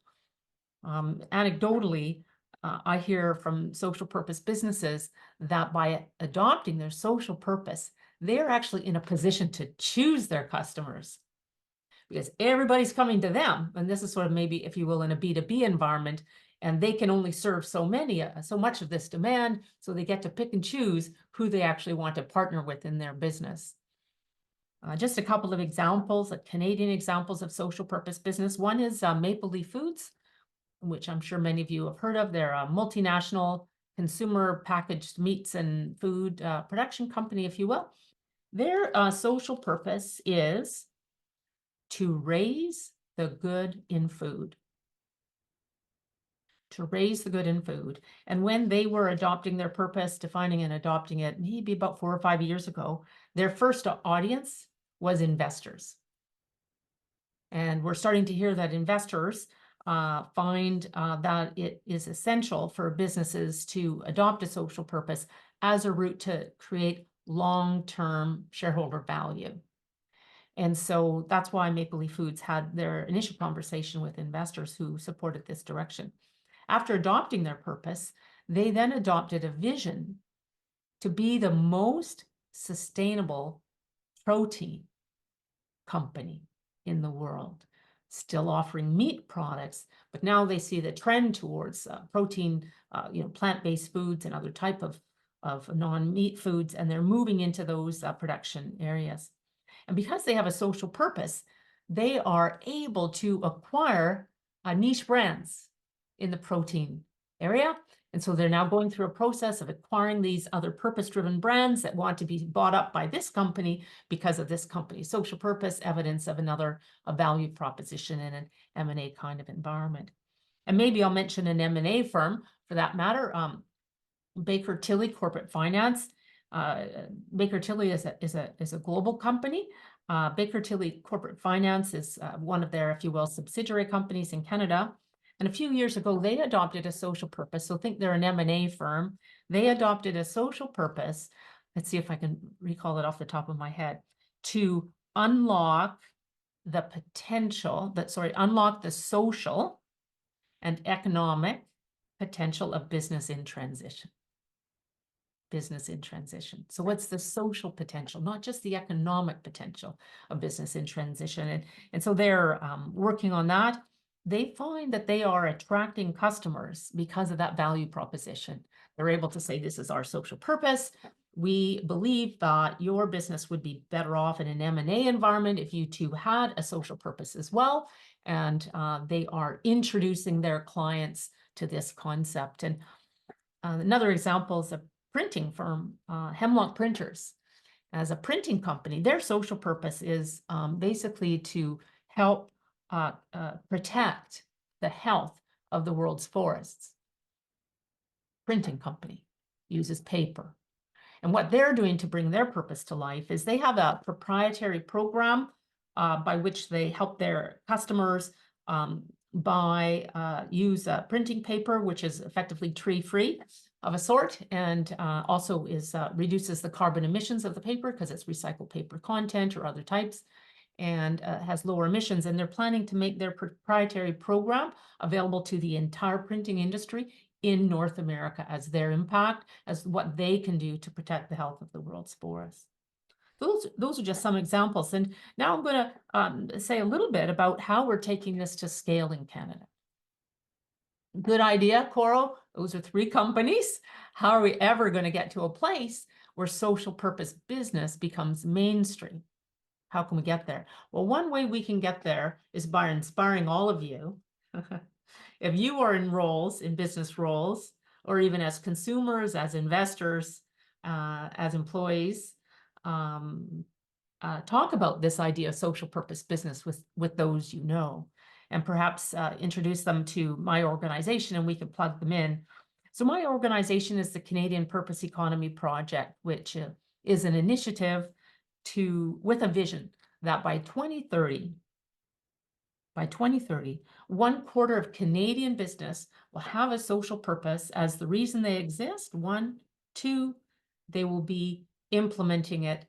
Anecdotally, I hear from social purpose businesses that by adopting their social purpose, they're actually in a position to choose their customers, because everybody's coming to them. And this is sort of maybe, if you will, in a B2B environment, and they can only serve so much of this demand. So they get to pick and choose who they actually want to partner with in their business. Just a couple of examples, Canadian examples of social purpose business. One is Maple Leaf Foods, which I'm sure many of you have heard of. They're a multinational consumer packaged meats and food production company, if you will. Their social purpose is to raise the good in food. To raise the good in food. And when they were adopting their purpose, defining and adopting it, maybe about 4 or 5 years ago, their first audience was investors. And we're starting to hear that investors find that it is essential for businesses to adopt a social purpose as a route to create long-term shareholder value. And so that's why Maple Leaf Foods had their initial conversation with investors who supported this direction. After adopting their purpose, they then adopted a vision to be the most sustainable protein company in the world, still offering meat products, but now they see the trend towards protein, plant-based foods and other type of non-meat foods, and they're moving into those production areas. And because they have a social purpose, they are able to acquire niche brands in the protein area. And so they're now going through a process of acquiring these other purpose-driven brands that want to be bought up by this company because of this company's social purpose, evidence of a value proposition in an M&A kind of environment. And maybe I'll mention an M&A firm for that matter, Baker Tilly Corporate Finance. Baker Tilly is a global company. Baker Tilly Corporate Finance is one of their, if you will, subsidiary companies in Canada. And a few years ago, they adopted a social purpose. So think they're an M&A firm. They adopted a social purpose. Let's see if I can recall it off the top of my head. To unlock the potential, unlock the social and economic potential of business in transition. Business in transition. So what's the social potential, not just the economic potential of business in transition? And so they're working on that. They find that they are attracting customers because of that value proposition. They're able to say, this is our social purpose. We believe that your business would be better off in an M&A environment if you too had a social purpose as well. And they are introducing their clients to this concept. And another example is a printing firm, Hemlock Printers. As a printing company, their social purpose is basically to help protect the health of the world's forests. Printing company uses paper. And what they're doing to bring their purpose to life is they have a proprietary program by which they help their customers use printing paper, which is effectively tree-free of a sort, and also reduces the carbon emissions of the paper because it's recycled paper content or other types, and has lower emissions. And they're planning to make their proprietary program available to the entire printing industry in North America as their impact, as what they can do to protect the health of the world's forests. Those are just some examples. And now I'm going to say a little bit about how we're taking this to scale in Canada. Good idea, Coral. Those are 3 companies. How are we ever going to get to a place where social purpose business becomes mainstream? How can we get there? Well, one way we can get there is by inspiring all of you. If you are in business roles, or even as consumers, as investors, as employees, talk about this idea of social purpose business with those you know, and perhaps introduce them to my organization and we can plug them in. So my organization is the Canadian Purpose Economy Project, which is an initiative with a vision that by 2030, 1/4 of Canadian business will have a social purpose as the reason they exist. 1, 2, they will be implementing it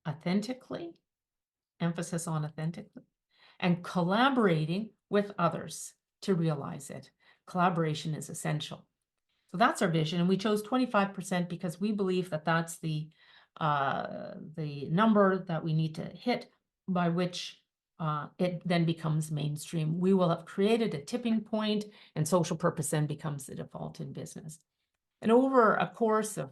authentically, emphasis on authentically, and collaborating with others to realize it. Collaboration is essential. So that's our vision. And we chose 25% because we believe that that's the number that we need to hit by which it then becomes mainstream. We will have created a tipping point and social purpose then becomes the default in business. And over a course of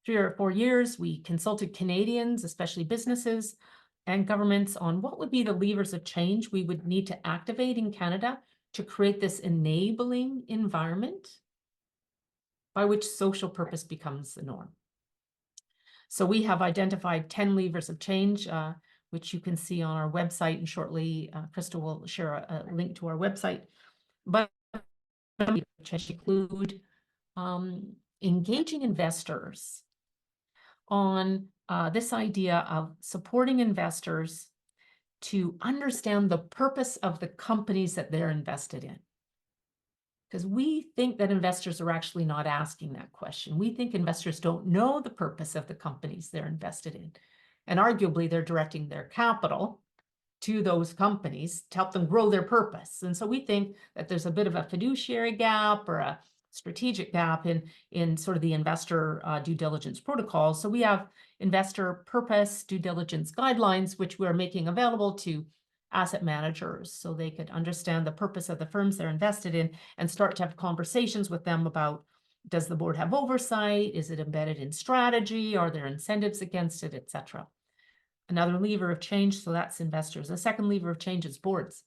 3 or 4 years, we consulted Canadians, especially businesses and governments, on what would be the levers of change we would need to activate in Canada to create this enabling environment by which social purpose becomes the norm. So we have identified 10 levers of change, which you can see on our website, and shortly Crystal will share a link to our website. But include engaging investors on this idea of supporting investors to understand the purpose of the companies that they're invested in. Because we think that investors are actually not asking that question. We think investors don't know the purpose of the companies they're invested in. And arguably, they're directing their capital to those companies to help them grow their purpose. And so we think that there's a bit of a fiduciary gap or a strategic gap in sort of the investor due diligence protocol. So we have investor purpose due diligence guidelines, which we're making available to asset managers so they could understand the purpose of the firms they're invested in and start to have conversations with them about, does the board have oversight? Is it embedded in strategy? Are there incentives against it, etc.? Another lever of change, so that's investors. A second lever of change is boards.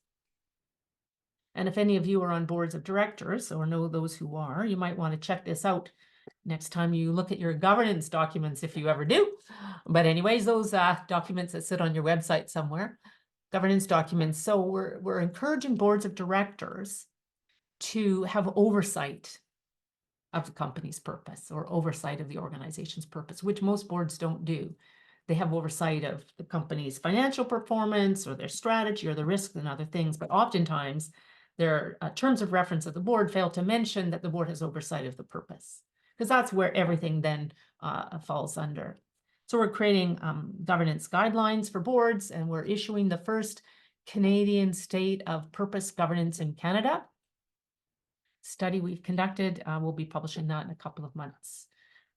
And if any of you are on boards of directors or know those who are, you might want to check this out next time you look at your governance documents, if you ever do. But anyways, those documents that sit on your website somewhere, governance documents. So we're encouraging boards of directors to have oversight of the company's purpose or oversight of the organization's purpose, which most boards don't do. They have oversight of the company's financial performance or their strategy or the risks and other things, but oftentimes their terms of reference of the board fail to mention that the board has oversight of the purpose, because that's where everything then falls under. So we're creating governance guidelines for boards, and we're issuing the first Canadian state of purpose governance in Canada. Study we've conducted, we'll be publishing that in a couple of months.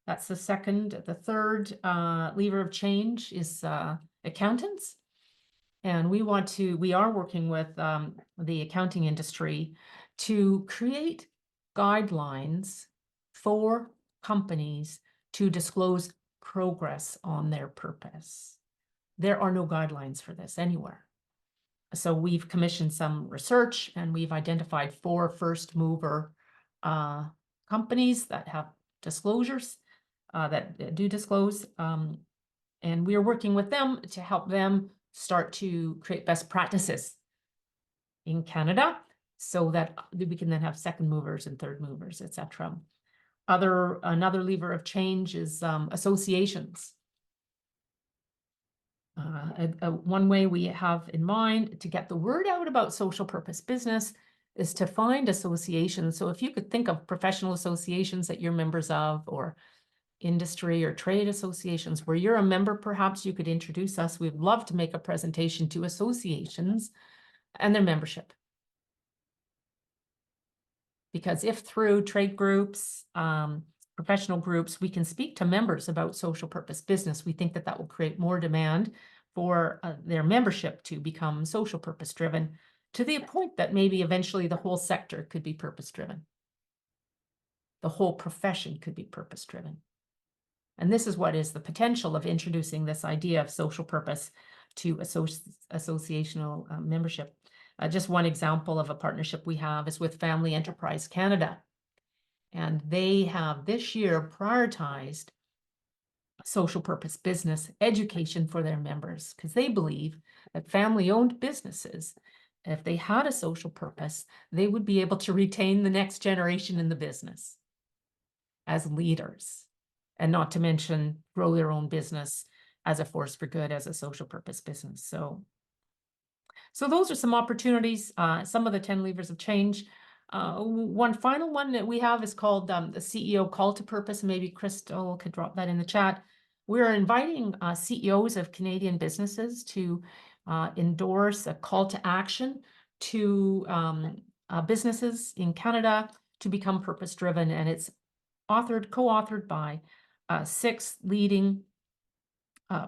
That's the second. The third lever of change is accountants. And we are working with the accounting industry to create guidelines for companies to disclose progress on their purpose. There are no guidelines for this anywhere. So we've commissioned some research and we've identified 4 first mover companies that have disclosures that do disclose. And we are working with them to help them start to create best practices in Canada so that we can then have second movers and third movers, etc. Another lever of change is associations. One way we have in mind to get the word out about social purpose business is to find associations. So if you could think of professional associations that you're members of, or industry or trade associations where you're a member, perhaps you could introduce us. We'd love to make a presentation to associations and their membership. Because if through trade groups, professional groups, we can speak to members about social purpose business, we think that that will create more demand for their membership to become social purpose driven, to the point that maybe eventually the whole sector could be purpose driven. The whole profession could be purpose driven. And this is what is the potential of introducing this idea of social purpose to associational membership. Just one example of a partnership we have is with Family Enterprise Canada. And they have this year prioritized social purpose business education for their members, because they believe that family-owned businesses, if they had a social purpose, they would be able to retain the next generation in the business as leaders, and not to mention grow their own business as a force for good, as a social purpose business. So those are some opportunities, some of the 10 levers of change. One final one that we have is called the CEO Call to Purpose. Maybe Crystal could drop that in the chat. We're inviting CEOs of Canadian businesses to endorse a call to action to businesses in Canada to become purpose-driven, and it's co-authored by 6 leading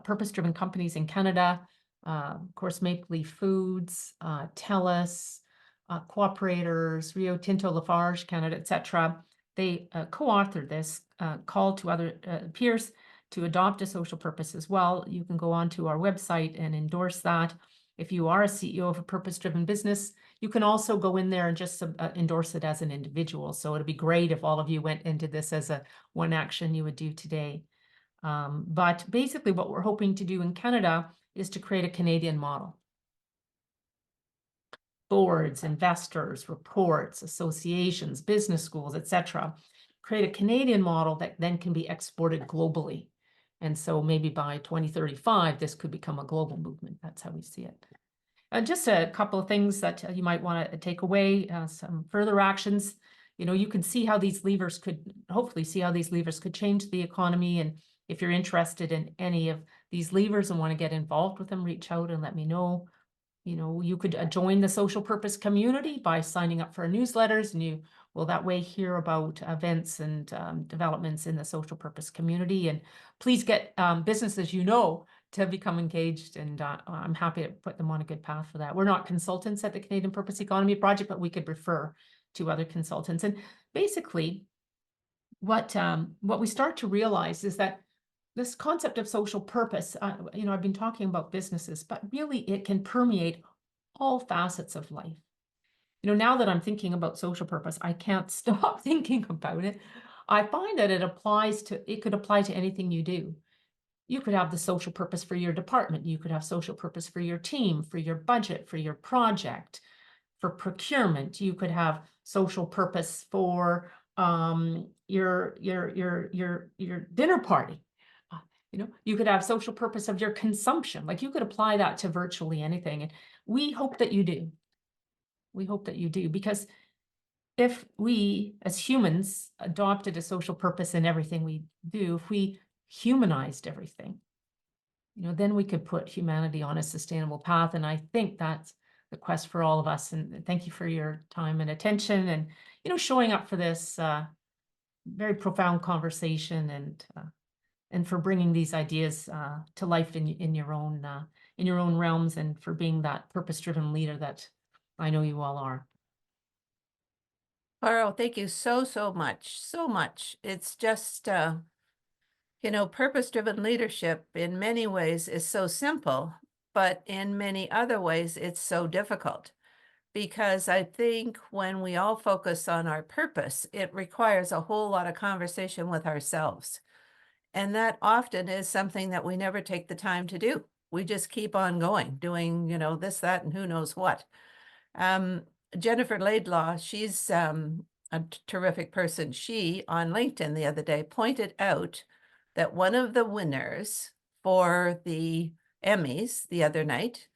purpose-driven companies in Canada. Of course, Maple Leaf Foods, TELUS, Cooperators, Rio Tinto, Lafarge Canada, etc. They co-authored this call to other peers to adopt a social purpose as well. You can go onto our website and endorse that. If you are a CEO of a purpose-driven business, you can also go in there and just endorse it as an individual. So it'd be great if all of you went into this as one action you would do today. But basically what we're hoping to do in Canada is to create a Canadian model. Boards, investors, reports, associations, business schools, etc. Create a Canadian model that then can be exported globally. And so maybe by 2035, this could become a global movement. That's how we see it. Just a couple of things that you might want to take away, some further actions. You can see how these levers could, hopefully see how these levers could change the economy. And if you're interested in any of these levers and want to get involved with them, reach out and let me know. You could join the social purpose community by signing up for our newsletters, and you will that way hear about events and developments in the social purpose community. And please get businesses to become engaged, and I'm happy to put them on a good path for that. We're not consultants at the Canadian Purpose Economy Project, but we could refer to other consultants. And basically, what we start to realize is that this concept of social purpose, I've been talking about businesses, but really it can permeate all facets of life. Now that I'm thinking about social purpose, I can't stop thinking about it. I find that it could apply to anything you do. You could have the social purpose for your department. You could have social purpose for your team, for your budget, for your project, for procurement. You could have social purpose for your dinner party. You could have social purpose of your consumption. Like, you could apply that to virtually anything. And we hope that you do. We hope that you do, because if we as humans adopted a social purpose in everything we do, if we humanized everything, then we could put humanity on a sustainable path. And I think that's the quest for all of us. And thank you for your time and attention, and, showing up for this very profound conversation, and for bringing these ideas to life in your own realms, and for being that purpose-driven leader that I know you all are. Carl, thank you so, so much. So much. It's just, purpose-driven leadership in many ways is so simple, but in many other ways, it's so difficult. Because I think when we all focus on our purpose, it requires a whole lot of conversation with ourselves. And that often is something that we never take the time to do. We just keep on going, doing, this, that, and who knows what. Jennifer Laidlaw, she's a terrific person. She, on LinkedIn the other day, pointed out that one of the winners for the Emmys the other night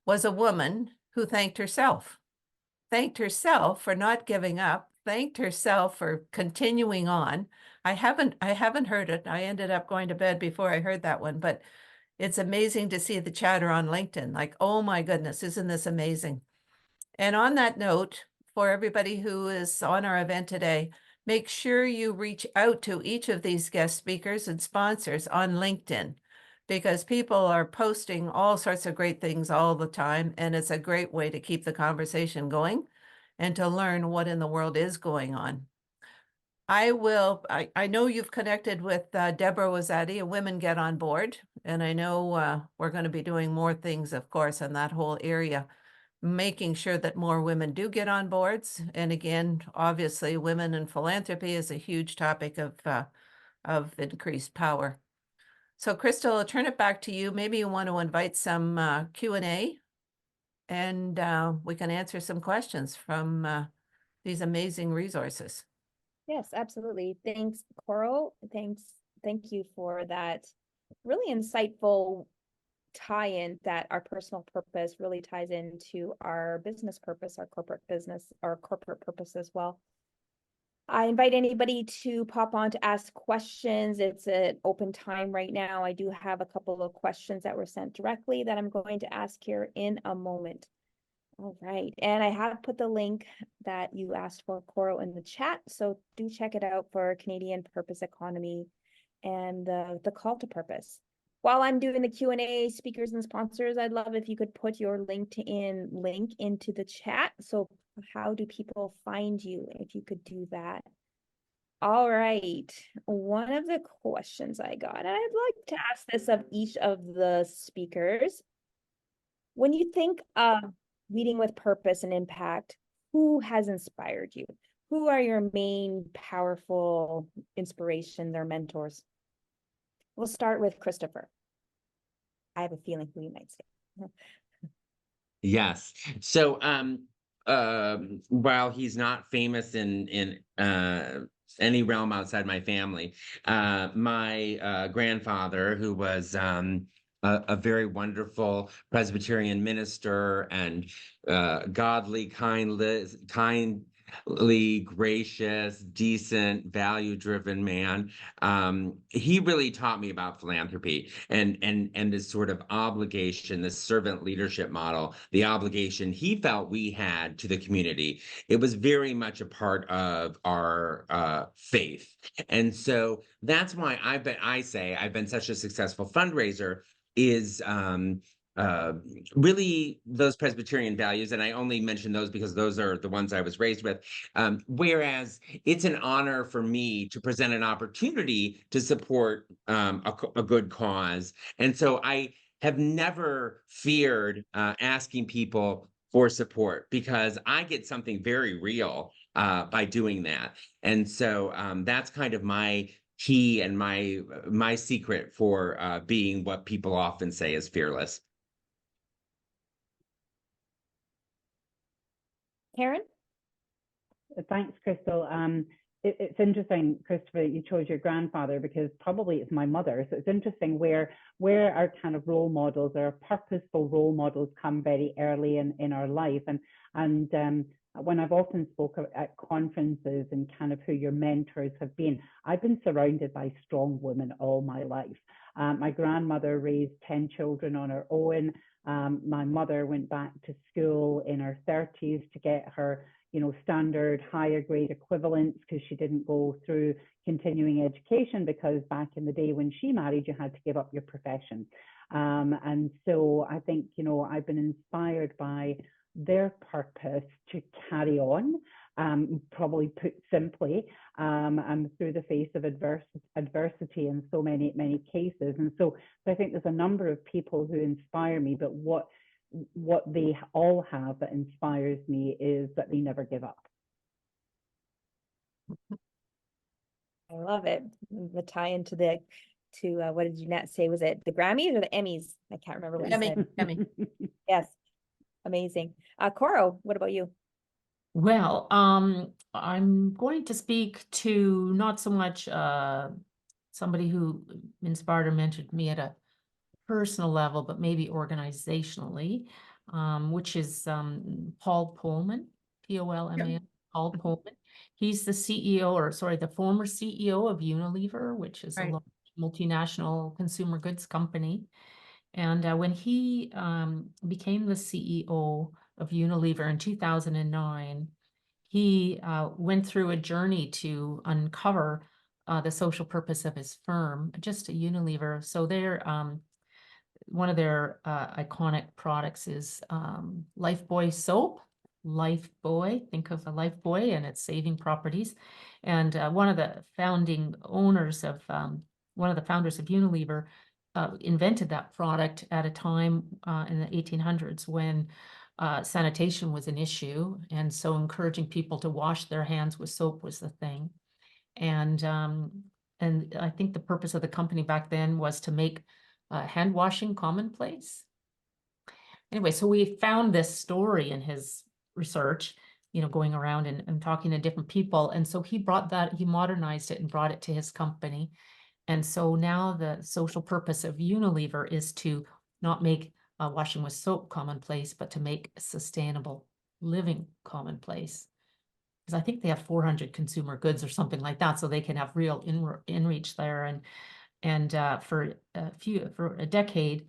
was a woman who thanked herself for not giving up, thanked herself for continuing on. I haven't heard it. I ended up going to bed before I heard that one, but it's amazing to see the chatter on LinkedIn. Like, oh my goodness, isn't this amazing? And on that note, for everybody who is on our event today, make sure you reach out to each of these guest speakers and sponsors on LinkedIn, because people are posting all sorts of great things all the time. And it's a great way to keep the conversation going and to learn what in the world is going on. I know you've connected with Deborah Wazadi, and Women Get on Board. And I know we're going to be doing more things, of course, in that whole area, making sure that more women do get on boards. And again, obviously, women in philanthropy is a huge topic of increased power. So Crystal, I'll turn it back to you. Maybe you want to invite some Q&A, and we can answer some questions from these amazing resources. Yes, absolutely. Thanks, Coral. Thank you for that really insightful tie-in, that our personal purpose really ties into our business purpose, our corporate business, our corporate purpose as well. I invite anybody to pop on to ask questions. It's an open time right now. I do have a couple of questions that were sent directly that I'm going to ask here in a moment. All right, and I have put the link that you asked for, Coral, in the chat, so do check it out for Canadian Purpose Economy and the call to purpose. While I'm doing the Q&A, speakers and sponsors, I'd love if you could put your LinkedIn link into the chat. So how do people find you, if you could do that? All right, one of the questions I got, and I'd like to ask this of each of the speakers. When you think of leading with purpose and impact, who has inspired you? Who are your main powerful inspiration, their mentors? We'll start with Christopher. I have a feeling who you might say. Yes. So while he's not famous in any realm outside my family, my grandfather, who was a very wonderful Presbyterian minister and godly, kindly, gracious, decent, value-driven man. He really taught me about philanthropy and this sort of obligation, this servant leadership model, the obligation he felt we had to the community. It was very much a part of our faith. And so that's why I've been such a successful fundraiser is really those Presbyterian values. And I only mention those because those are the ones I was raised with. Whereas it's an honor for me to present an opportunity to support a good cause. And so I have never feared asking people for support because I get something very real by doing that. And so that's kind of my key and my secret for being what people often say is fearless. Karen? Thanks, Crystal. It's interesting, Christopher, that you chose your grandfather because probably it's my mother. So it's interesting where our kind of role models, our purposeful role models, come very early in our life. And when I've often spoken at conferences and kind of who your mentors have been, I've been surrounded by strong women all my life. My grandmother raised 10 children on her own. My mother went back to school in her 30s to get her standard higher grade equivalents because she didn't go through continuing education because back in the day when she married, you had to give up your profession. And so I think, I've been inspired by their purpose to carry on, probably put simply, and through the face of adversity in so many cases. And so I think there's a number of people who inspire me, but what they all have that inspires me is that they never give up. I love it. The tie into what did Jeanette say? Was it the Grammys or the Emmys? I can't remember what you said. Emmy. Yes. Amazing. Coro, what about you? Well, I'm going to speak to not so much somebody who inspired or mentored me at a personal level, but maybe organizationally, which is Paul Pullman, P-O-L-M-A-N, Paul Pullman. He's the the former CEO of Unilever, which is a large multinational consumer goods company. And when he became the CEO of Unilever in 2009, he went through a journey to uncover the social purpose of his firm, just a Unilever. So they're one of their iconic products is Lifebuoy soap. Lifebuoy, think of a Lifebuoy and its saving properties. And one of the founders of Unilever invented that product at a time in the 1800s when sanitation was an issue. And so encouraging people to wash their hands with soap was the thing. And I think the purpose of the company back then was to make hand washing commonplace. Anyway, so we found this story in his research, going around and talking to different people. And so he modernized it and brought it to his company. And so now the social purpose of Unilever is to not make washing with soap commonplace, but to make sustainable living commonplace. Because I think they have 400 consumer goods or something like that, so they can have real inreach there. And for a decade,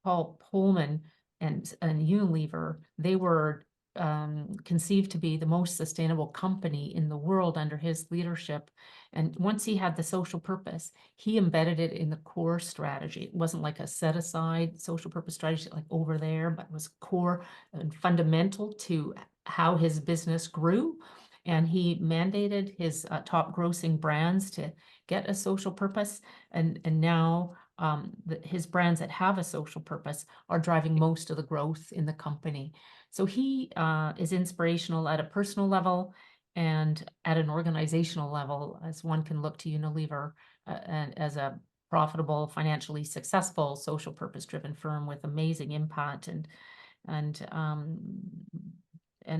Paul Pullman and Unilever, they were conceived to be the most sustainable company in the world under his leadership. And once he had the social purpose, he embedded it in the core strategy. It wasn't like a set aside social purpose strategy like over there, but it was core and fundamental to how his business grew. And he mandated his top grossing brands to get a social purpose. And now his brands that have a social purpose are driving most of the growth in the company. So he is inspirational at a personal level and at an organizational level, as one can look to Unilever and as a profitable, financially successful, social purpose-driven firm with amazing impact and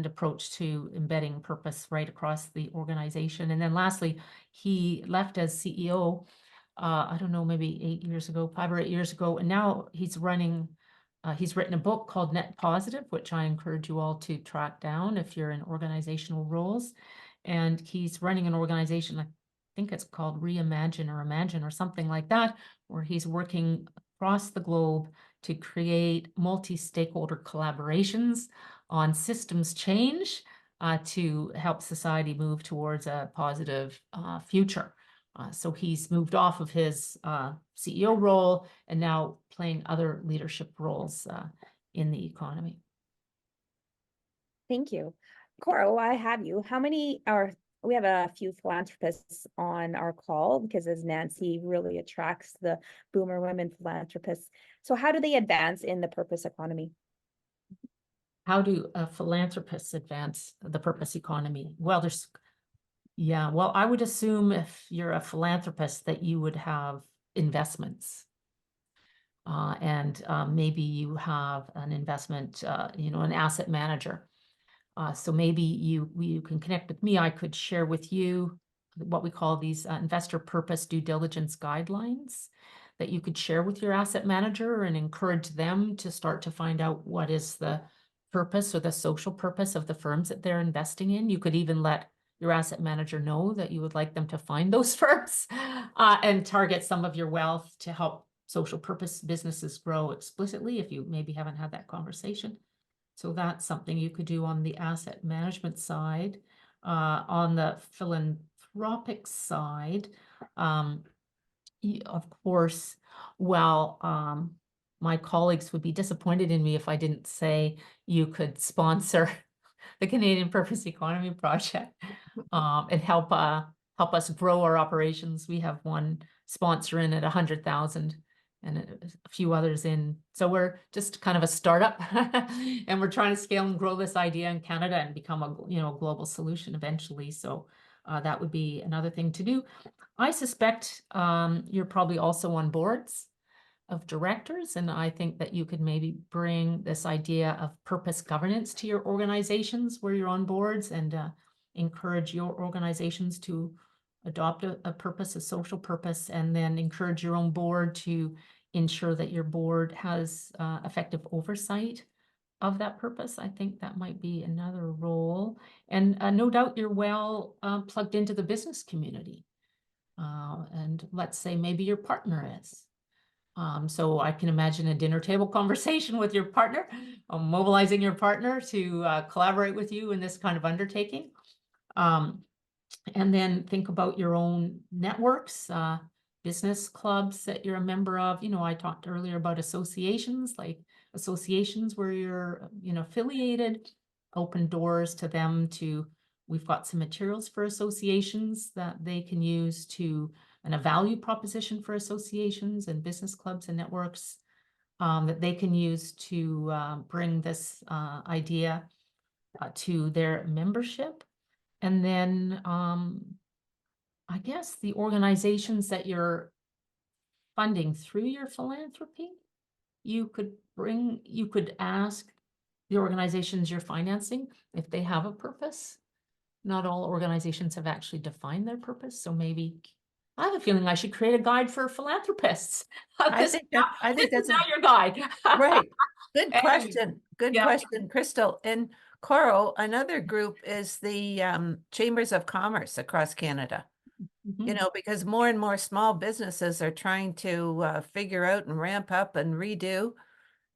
approach to embedding purpose right across the organization. And then lastly, he left as CEO I don't know, maybe 8 years ago, 5 or 8 years ago. And now he's written a book called Net Positive, which I encourage you all to track down if you're in organizational roles. And he's running an organization, I think it's called Reimagine or Imagine or something like that, where he's working across the globe to create multi-stakeholder collaborations on systems change to help society move towards a positive future. So he's moved off of his CEO role and now playing other leadership roles in the economy. Thank you. Cora, while I have you, we have a few philanthropists on our call because as Nancy really attracts the boomer women philanthropists. So how do they advance in the purpose economy? How do philanthropists advance the purpose economy? Well, well, I would assume if you're a philanthropist that you would have investments. And maybe you have an investment, an asset manager. So maybe you can connect with me. I could share with you what we call these investor purpose due diligence guidelines that you could share with your asset manager and encourage them to start to find out what is the purpose or the social purpose of the firms that they're investing in. You could even let your asset manager know that you would like them to find those firms and target some of your wealth to help social purpose businesses grow explicitly if you maybe haven't had that conversation. So that's something you could do on the asset management side. On the philanthropic side, of course, my colleagues would be disappointed in me if I didn't say you could sponsor the Canadian Purpose Economy Project and help us grow our operations. We have one sponsor in at 100,000 and a few others in. So we're just kind of a startup and we're trying to scale and grow this idea in Canada and become a global solution eventually. So that would be another thing to do. I suspect you're probably also on boards of directors, and I think that you could maybe bring this idea of purpose governance to your organizations where you're on boards and encourage your organizations to adopt a purpose, a social purpose, and then encourage your own board to ensure that your board has effective oversight of that purpose. I think that might be another role. And no doubt you're well plugged into the business community. And let's say maybe your partner is. So I can imagine a dinner table conversation with your partner, mobilizing your partner to collaborate with you in this kind of undertaking. And then think about your own networks, business clubs that you're a member of. I talked earlier about associations, like associations where you're, affiliated, open doors to them we've got some materials for associations that they can use and a value proposition for associations and business clubs and networks that they can use to bring this idea to their membership. And then I guess the organizations that you're funding through your philanthropy, you could ask the organizations you're financing if they have a purpose. Not all organizations have actually defined their purpose, so maybe I have a feeling I should create a guide for philanthropists. I think that's now your guide. Right. Good Anyway, question. Good yeah. question, Crystal. And Coro, another group is the Chambers of Commerce across Canada. Mhm. Because more and more small businesses are trying to figure out and ramp up and redo.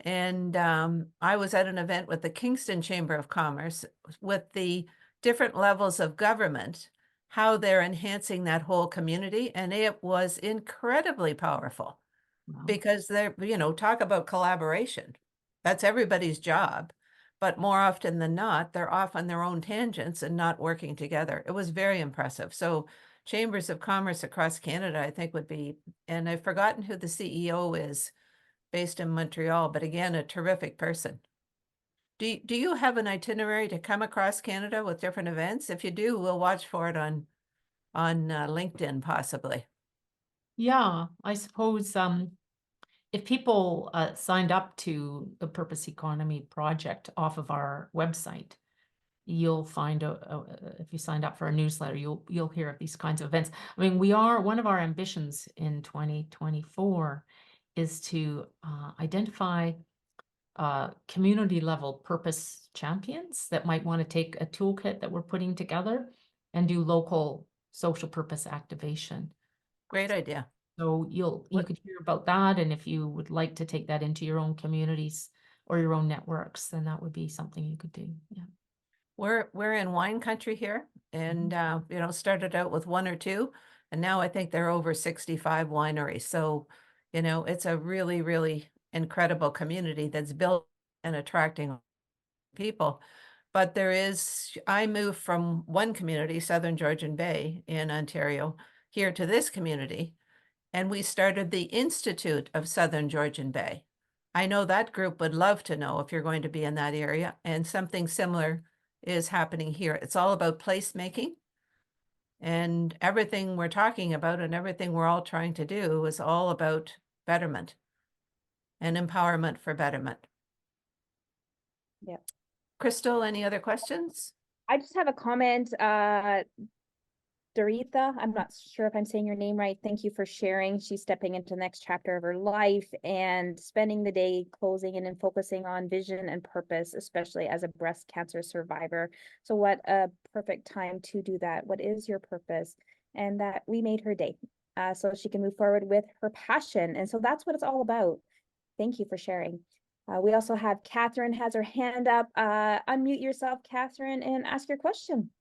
And I was at an event with the Kingston Chamber of Commerce with the different levels of government, how they're enhancing that whole community. And it was incredibly powerful Wow. because they're, talk about collaboration. That's everybody's job. But more often than not, they're off on their own tangents and not working together. It was very impressive. So Chambers of Commerce across Canada, I think would be, and I've forgotten who the CEO is, based in Montreal, but again, a terrific person. Do you have an itinerary to come across Canada with different events? If you do, we'll watch for it on LinkedIn possibly. Yeah, I suppose if people signed up to the Purpose Economy Project off of our website, you'll find if you signed up for a newsletter, you'll hear of these kinds of events. I mean, one of our ambitions in 2024 is to identify community level purpose champions that might want to take a toolkit that we're putting together and do local social purpose activation. Great idea. So you could hear about that, and if you would like to take that into your own communities or your own networks, then that would be something you could do. Yeah. We're in wine country here, and you know, started out with 1 or 2, and now I think there are over 65 wineries. So, you know, it's a really, really incredible community that's built and attracting people. But I moved from one community, Southern Georgian Bay in Ontario, here to this community, and we started the Institute of Southern Georgian Bay. I know that group would love to know if you're going to be in that area, and something similar is happening here. It's all about placemaking, and everything we're talking about and everything we're all trying to do is all about betterment and empowerment for betterment. Yeah. Crystal, any other questions? I just have a comment, Doritha, I'm not sure if I'm saying your name right. Thank you for sharing. She's stepping into the next chapter of her life and spending the day closing in and focusing on vision and purpose, especially as a breast cancer survivor. So what a perfect time to do that. What is your purpose? And that we made her day so she can move forward with her passion. And so that's what it's all about. Thank you for sharing. We also have Catherine has her hand up. Unmute yourself, Catherine, and ask your question.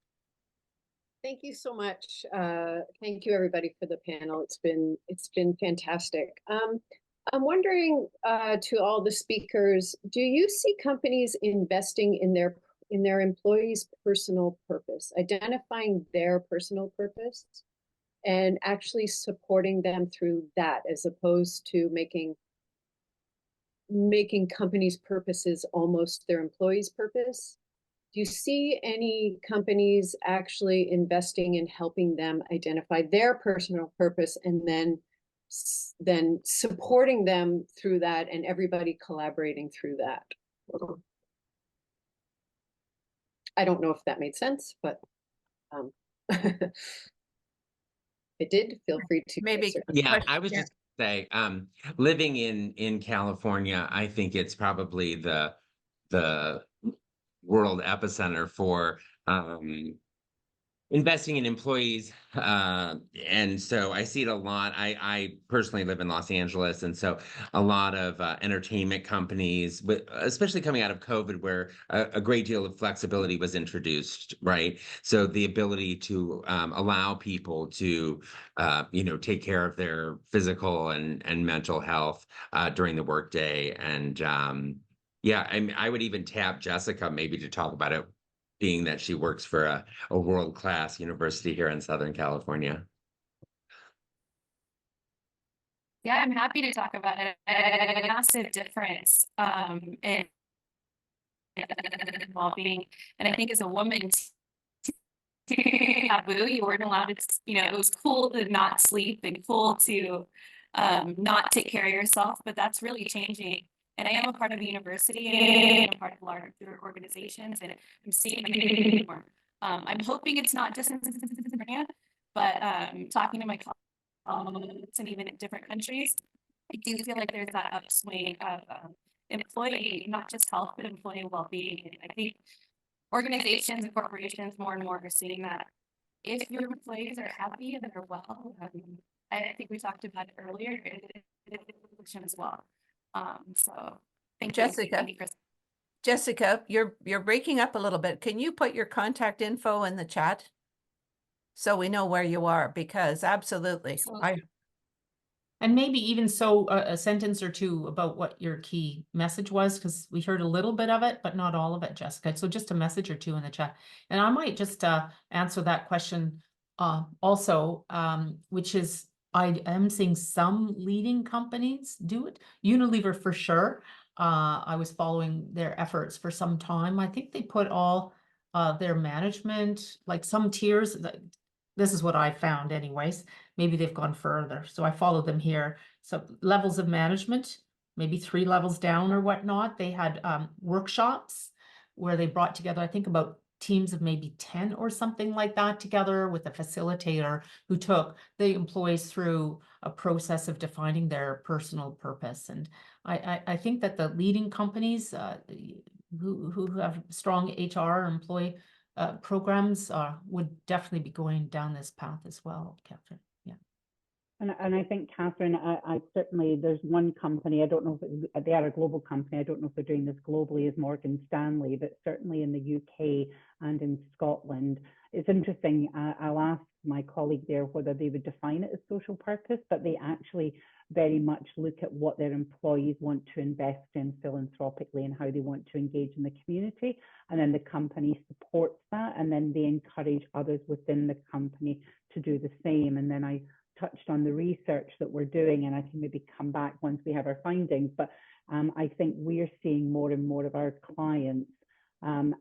Thank you so much. Thank you, everybody, for the panel. It's been fantastic. I'm wondering to all the speakers, do you see companies investing in their employees' personal purpose, identifying their personal purpose, and actually supporting them through that, as opposed to making companies' purposes almost their employees' purpose? Do you see any companies actually investing in helping them identify their personal purpose and then supporting them through that and everybody collaborating through that? I don't know if that made sense, but it did. Feel free to Maybe. answer. Yeah, I was just gonna say, living in California, I think it's probably the world epicenter for investing in employees. And so I see it a lot. I personally live in Los Angeles, and so a lot of entertainment companies, especially coming out of COVID, where a great deal of flexibility was introduced, right? So the ability to allow people to, take care of their physical and mental health during the workday. And yeah, I would even tap Jessica maybe to talk about it, being that she works for a world-class university here in Southern California. Yeah, I'm happy to talk about it. A massive difference in well-being. And I think as a woman, taboo, you weren't allowed to, it was cool to not sleep and cool to not take care of yourself, but that's really changing. And I am a part of a university and I'm a part of larger organizations, and I'm seeing it more. I'm hoping it's not just in Pennsylvania, but talking to my colleagues and even in different countries, I do feel like there's that upswing of employee, not just health, but employee well-being. And I think organizations and corporations more and more are seeing that if your employees are happy and they're well, I think we talked about it earlier, as well. So thank Jessica. you, Chris. Jessica, you're breaking up a little bit. Can you put your contact info in the chat so we know where you are? Because absolutely, And maybe even a sentence or two about what your key message was, because we heard a little bit of it, but not all of it, Jessica. So just a message or two in the chat. And I might just answer that question also, which is, I am seeing some leading companies do it. Unilever for sure. I was following their efforts for some time. I think they put all their management, like some tiers, this is what I found anyways. Maybe they've gone further. So I followed them here. So levels of management, maybe 3 levels down or whatnot. They had workshops where they brought together, I think, about teams of maybe 10 or something like that together with a facilitator who took the employees through a process of defining their personal purpose. And I think that the leading companies who have strong HR employee programs would definitely be going down this path as well, Catherine. Yeah. And I think, Catherine, I certainly, there's one company, I don't know if they are a global company, I don't know if they're doing this globally, as Morgan Stanley, but certainly in the UK and in Scotland. It's interesting, I'll ask my colleague there whether they would define it as social purpose, but they actually very much look at what their employees want to invest in philanthropically and how they want to engage in the community. And then the company supports that, and then they encourage others within the company to do the same. And then I touched on the research that we're doing, and I can maybe come back once we have our findings, but I think we're seeing more and more of our clients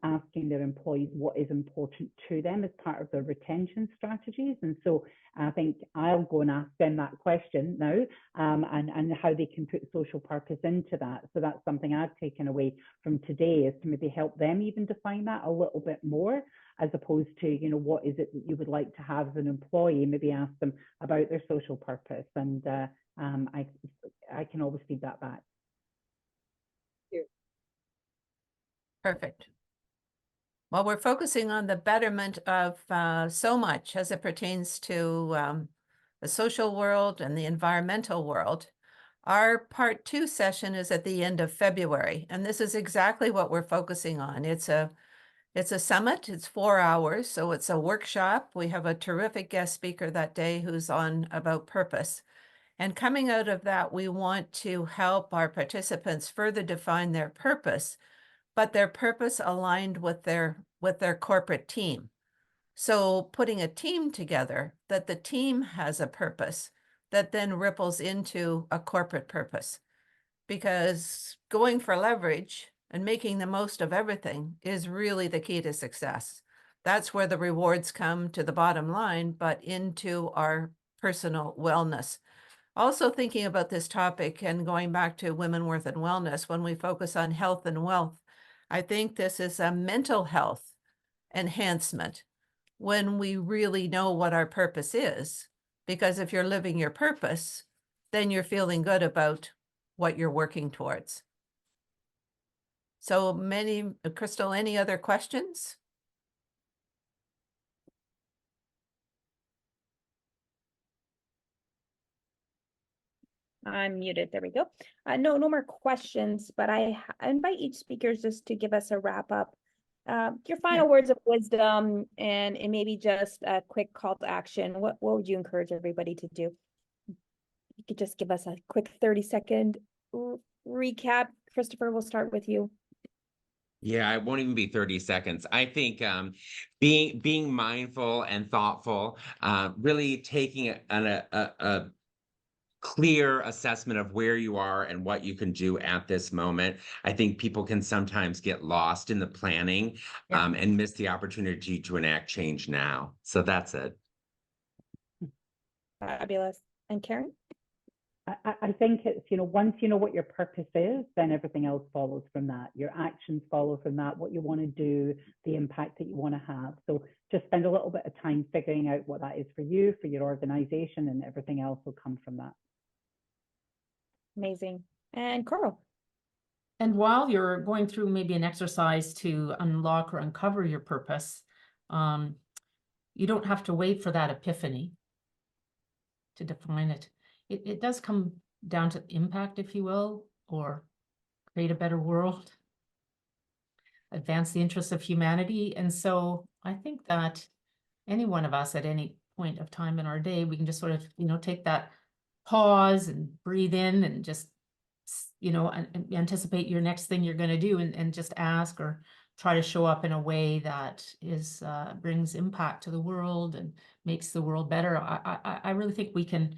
asking their employees what is important to them as part of their retention strategies. And so I think I'll go and ask them that question now, and how they can put social purpose into that. So that's something I've taken away from today, is to maybe help them even define that a little bit more, as opposed to, you know, what is it that you would like to have as an employee? Maybe ask them about their social purpose, and I can always feed that back. Perfect. Well, we're focusing on the betterment of so much as it pertains to the social world and the environmental world. Our part 2 session is at the end of February, and this is exactly what we're focusing on. It's a summit, it's 4 hours, so it's a workshop. We have a terrific guest speaker that day who's on about purpose. And coming out of that, we want to help our participants further define their purpose, but their purpose aligned with their corporate team. So putting a team together, that the team has a purpose that then ripples into a corporate purpose. Because going for leverage and making the most of everything is really the key to success. That's where the rewards come to the bottom line, but into our personal wellness. Also thinking about this topic and going back to women, worth, and wellness, when we focus on health and wealth, I think this is a mental health enhancement when we really know what our purpose is. Because if you're living your purpose, then you're feeling good about what you're working towards. So Crystal, any other questions? I'm muted. There we go. No more questions, but I invite each speaker just to give us a wrap up. Your final words of wisdom and maybe just a quick call to action. What would you encourage everybody to do? You could just give us a quick 30-second recap. Christopher, we'll start with you. Yeah, it won't even be 30 seconds. I think being mindful and thoughtful, really taking a clear assessment of where you are and what you can do at this moment. I think people can sometimes get lost in the planning and miss the opportunity to enact change now. So that's it. Fabulous. And Karen? I think it's, you know, once you know what your purpose is, then everything else follows from that. Your actions follow from that, what you want to do, the impact that you want to have. So just spend a little bit of time figuring out what that is for you, for your organization, and everything else will come from that. Amazing. And Coral? And while you're going through maybe an exercise to unlock or uncover your purpose, you don't have to wait for that epiphany to define it. It does come down to impact, if you will, or create a better world, advance the interests of humanity. And so I think that any one of us at any point of time in our day, we can just sort of, you know, take that pause and breathe in and just, you know, anticipate your next thing you're going to do, and just ask or try to show up in a way that is brings impact to the world and makes the world better. I really think we can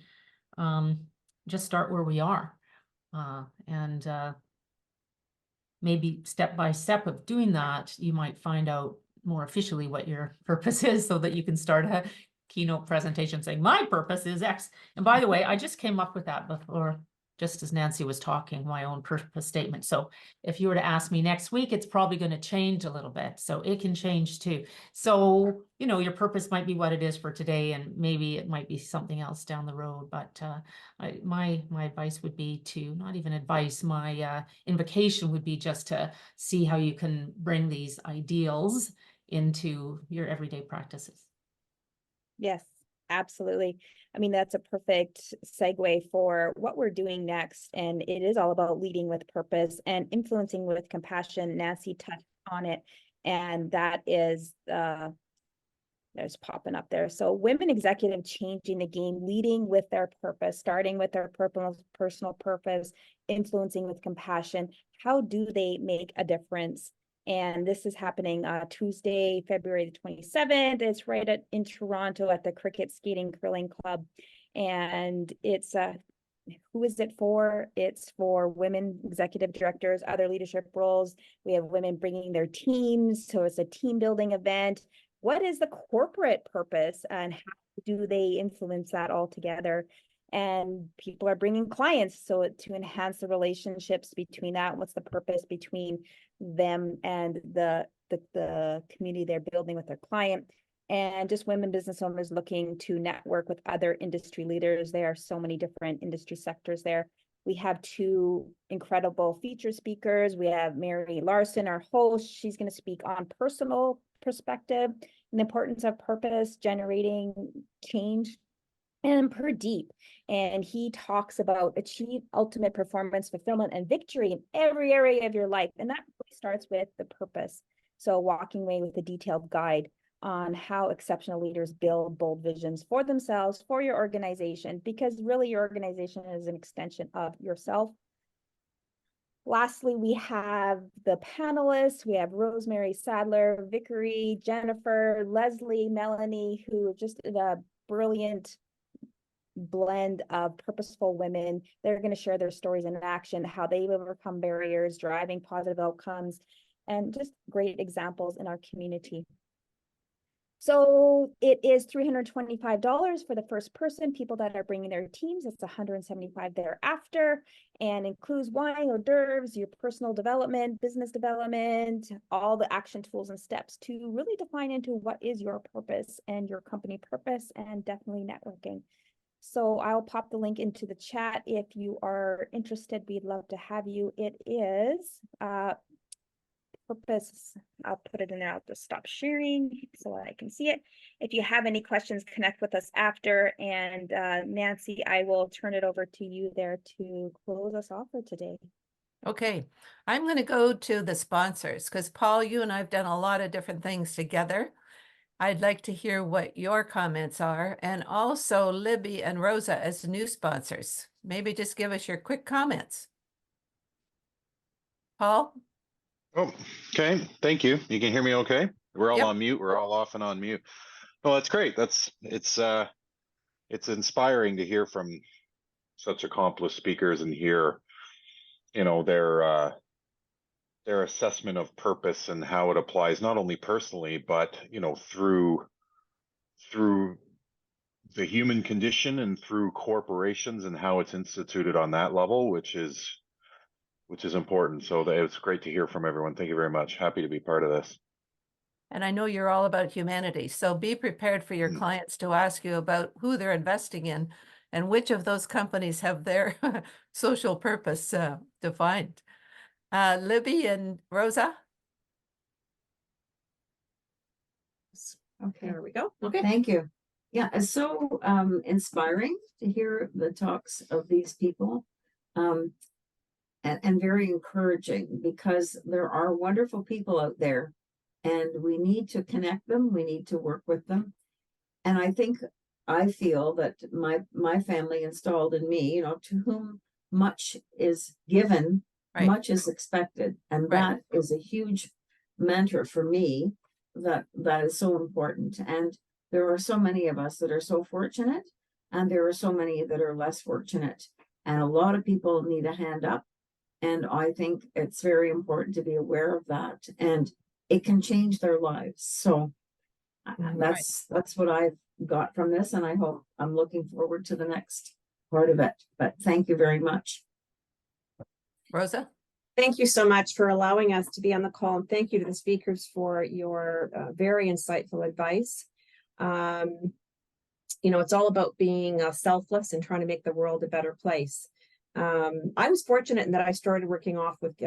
just start where we are, and maybe step by step of doing that, you might find out more officially what your purpose is, so that you can start a keynote presentation saying, my purpose is X. And by the way, I just came up with that before just as Nancy was talking, my own purpose statement. So if you were to ask me next week, it's probably going to change a little bit. So it can change too. So, you know, your purpose might be what it is for today, and maybe it might be something else down the road. But my advice would be to, not even advice, my invocation would be just to see how you can bring these ideals into your everyday practices. Yes, absolutely. I mean, that's a perfect segue for what we're doing next. And it is all about leading with purpose and influencing with compassion. Nancy touched on it. And that is, there's popping up there. So women executive changing the game, leading with their purpose, starting with their personal purpose, influencing with compassion. How do they make a difference? And this is happening Tuesday, February the 27th. It's right in Toronto at the Cricket Skating Curling Club. And it's who is it for? It's for women executive directors, other leadership roles. We have women bringing their teams. So it's a team building event. What is the corporate purpose and how do they influence that all together? And people are bringing clients, so to enhance the relationships between that, what's the purpose between them and the community they're building with their client, and just women business owners looking to network with other industry leaders. There are so many different industry sectors there. We have two incredible feature speakers. We have Mary Larson, our host. She's going to speak on personal perspective and the importance of purpose, generating change. And Pradeep, and he talks about achieve ultimate performance, fulfillment, and victory in every area of your life. And that really starts with the purpose. So walking away with a detailed guide on how exceptional leaders build bold visions for themselves, for your organization, because really your organization is an extension of yourself. Lastly, we have the panelists. We have Rosemary Sadler, Vickery, Jennifer, Leslie, Melanie, who just did a brilliant blend of purposeful women. They're going to share their stories in action, how they've overcome barriers, driving positive outcomes, and just great examples in our community. So it is $325 for the first person. People that are bringing their teams, it's $175 thereafter, and includes wine, hors d'oeuvres, your personal development, business development, all the action tools and steps to really define into what is your purpose and your company purpose, and definitely networking. So I'll pop the link into the chat if you are interested. We'd love to have you. It is purpose. I'll put it in there. I'll just stop sharing so I can see it. If you have any questions, connect with us after. And Nancy, I will turn it over to you there to close us off for today. Okay, I'm going to go to the sponsors because Paul, you and I have done a lot of different things together. I'd like to hear what your comments are, and also Libby and Rosa as new sponsors. Maybe just give us your quick comments. Paul? Oh, okay. Thank you. You can hear me okay? We're all Yep. on mute. We're all off and on mute. Well, that's great. It's inspiring to hear from such accomplished speakers and hear, you know, their assessment of purpose and how it applies not only personally, but, you know, through the human condition and through corporations and how it's instituted on that level, which is important. So it's great to hear from everyone. Thank you very much. Happy to be part of this. And I know you're all about humanity, so be prepared for your clients to ask you about who they're investing in and which of those companies have their social purpose defined. Libby and Rosa? Okay, There we go. Okay. thank you. Yeah, it's so inspiring to hear the talks of these people. And very encouraging, because there are wonderful people out there and we need to connect them. We need to work with them. And I feel that my family installed in me, you know, to whom much is given, Right. much is expected. And Right. that is a huge mantra for me that is so important. And there are so many of us that are so fortunate, and there are so many that are less fortunate. And a lot of people need a hand up. And I think it's very important to be aware of that, and it can change their lives. So that's what I've got from this, and I'm looking forward to the next part of it. But thank you very much. Rosa? Thank you so much for allowing us to be on the call, and thank you to the speakers for your very insightful advice. You know, it's all about being selfless and trying to make the world a better place. I was fortunate in that I started working out with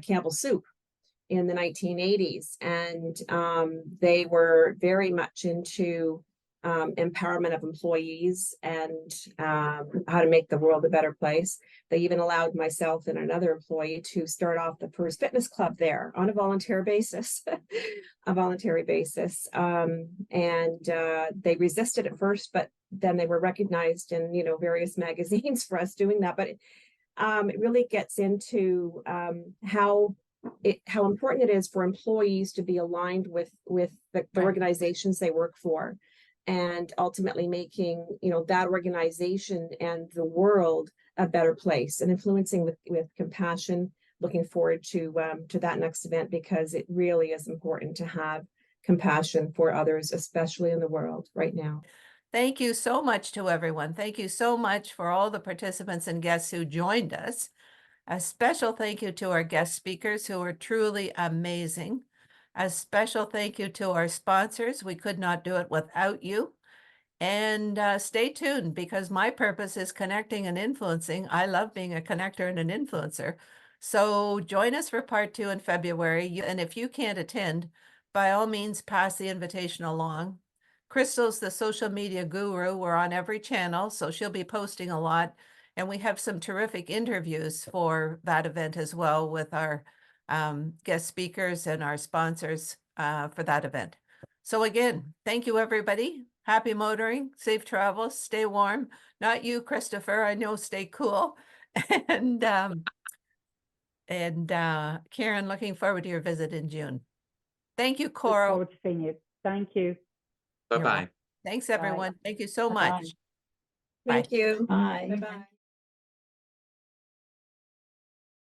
Campbell Soup in the 1980s, and they were very much into empowerment of employees and how to make the world a better place. They even allowed myself and another employee to start off the first fitness club there on a volunteer basis, and they resisted at first, but then they were recognized in, you know, various magazines for us doing that. But it really gets into how important it is for employees to be aligned with the organizations they work for, and ultimately making, you know, that organization and the world a better place, and influencing with compassion. Looking forward to that next event, because it really is important to have compassion for others, especially in the world right now. Thank you so much to everyone. Thank you so much for all the participants and guests who joined us. A special thank you to our guest speakers who were truly amazing. A special thank you to our sponsors. We could not do it without you. And stay tuned, because my purpose is connecting and influencing. I love being a connector and an influencer. So join us for part 2 in February. And if you can't attend, by all means, pass the invitation along. Crystal's the social media guru. We're on every channel, so she'll be posting a lot. And we have some terrific interviews for that event as well, with our guest speakers and our sponsors for that event. So again, thank you, everybody. Happy motoring, safe travels, stay warm. Not you, Christopher. I know, stay cool. And Karen, looking forward to your visit in June. Thank you, Look Coral. forward to seeing you. Thank you. You're Bye-bye. welcome. Thanks, everyone. Thank you so Bye-bye. much. Thank you. Bye. Bye-bye.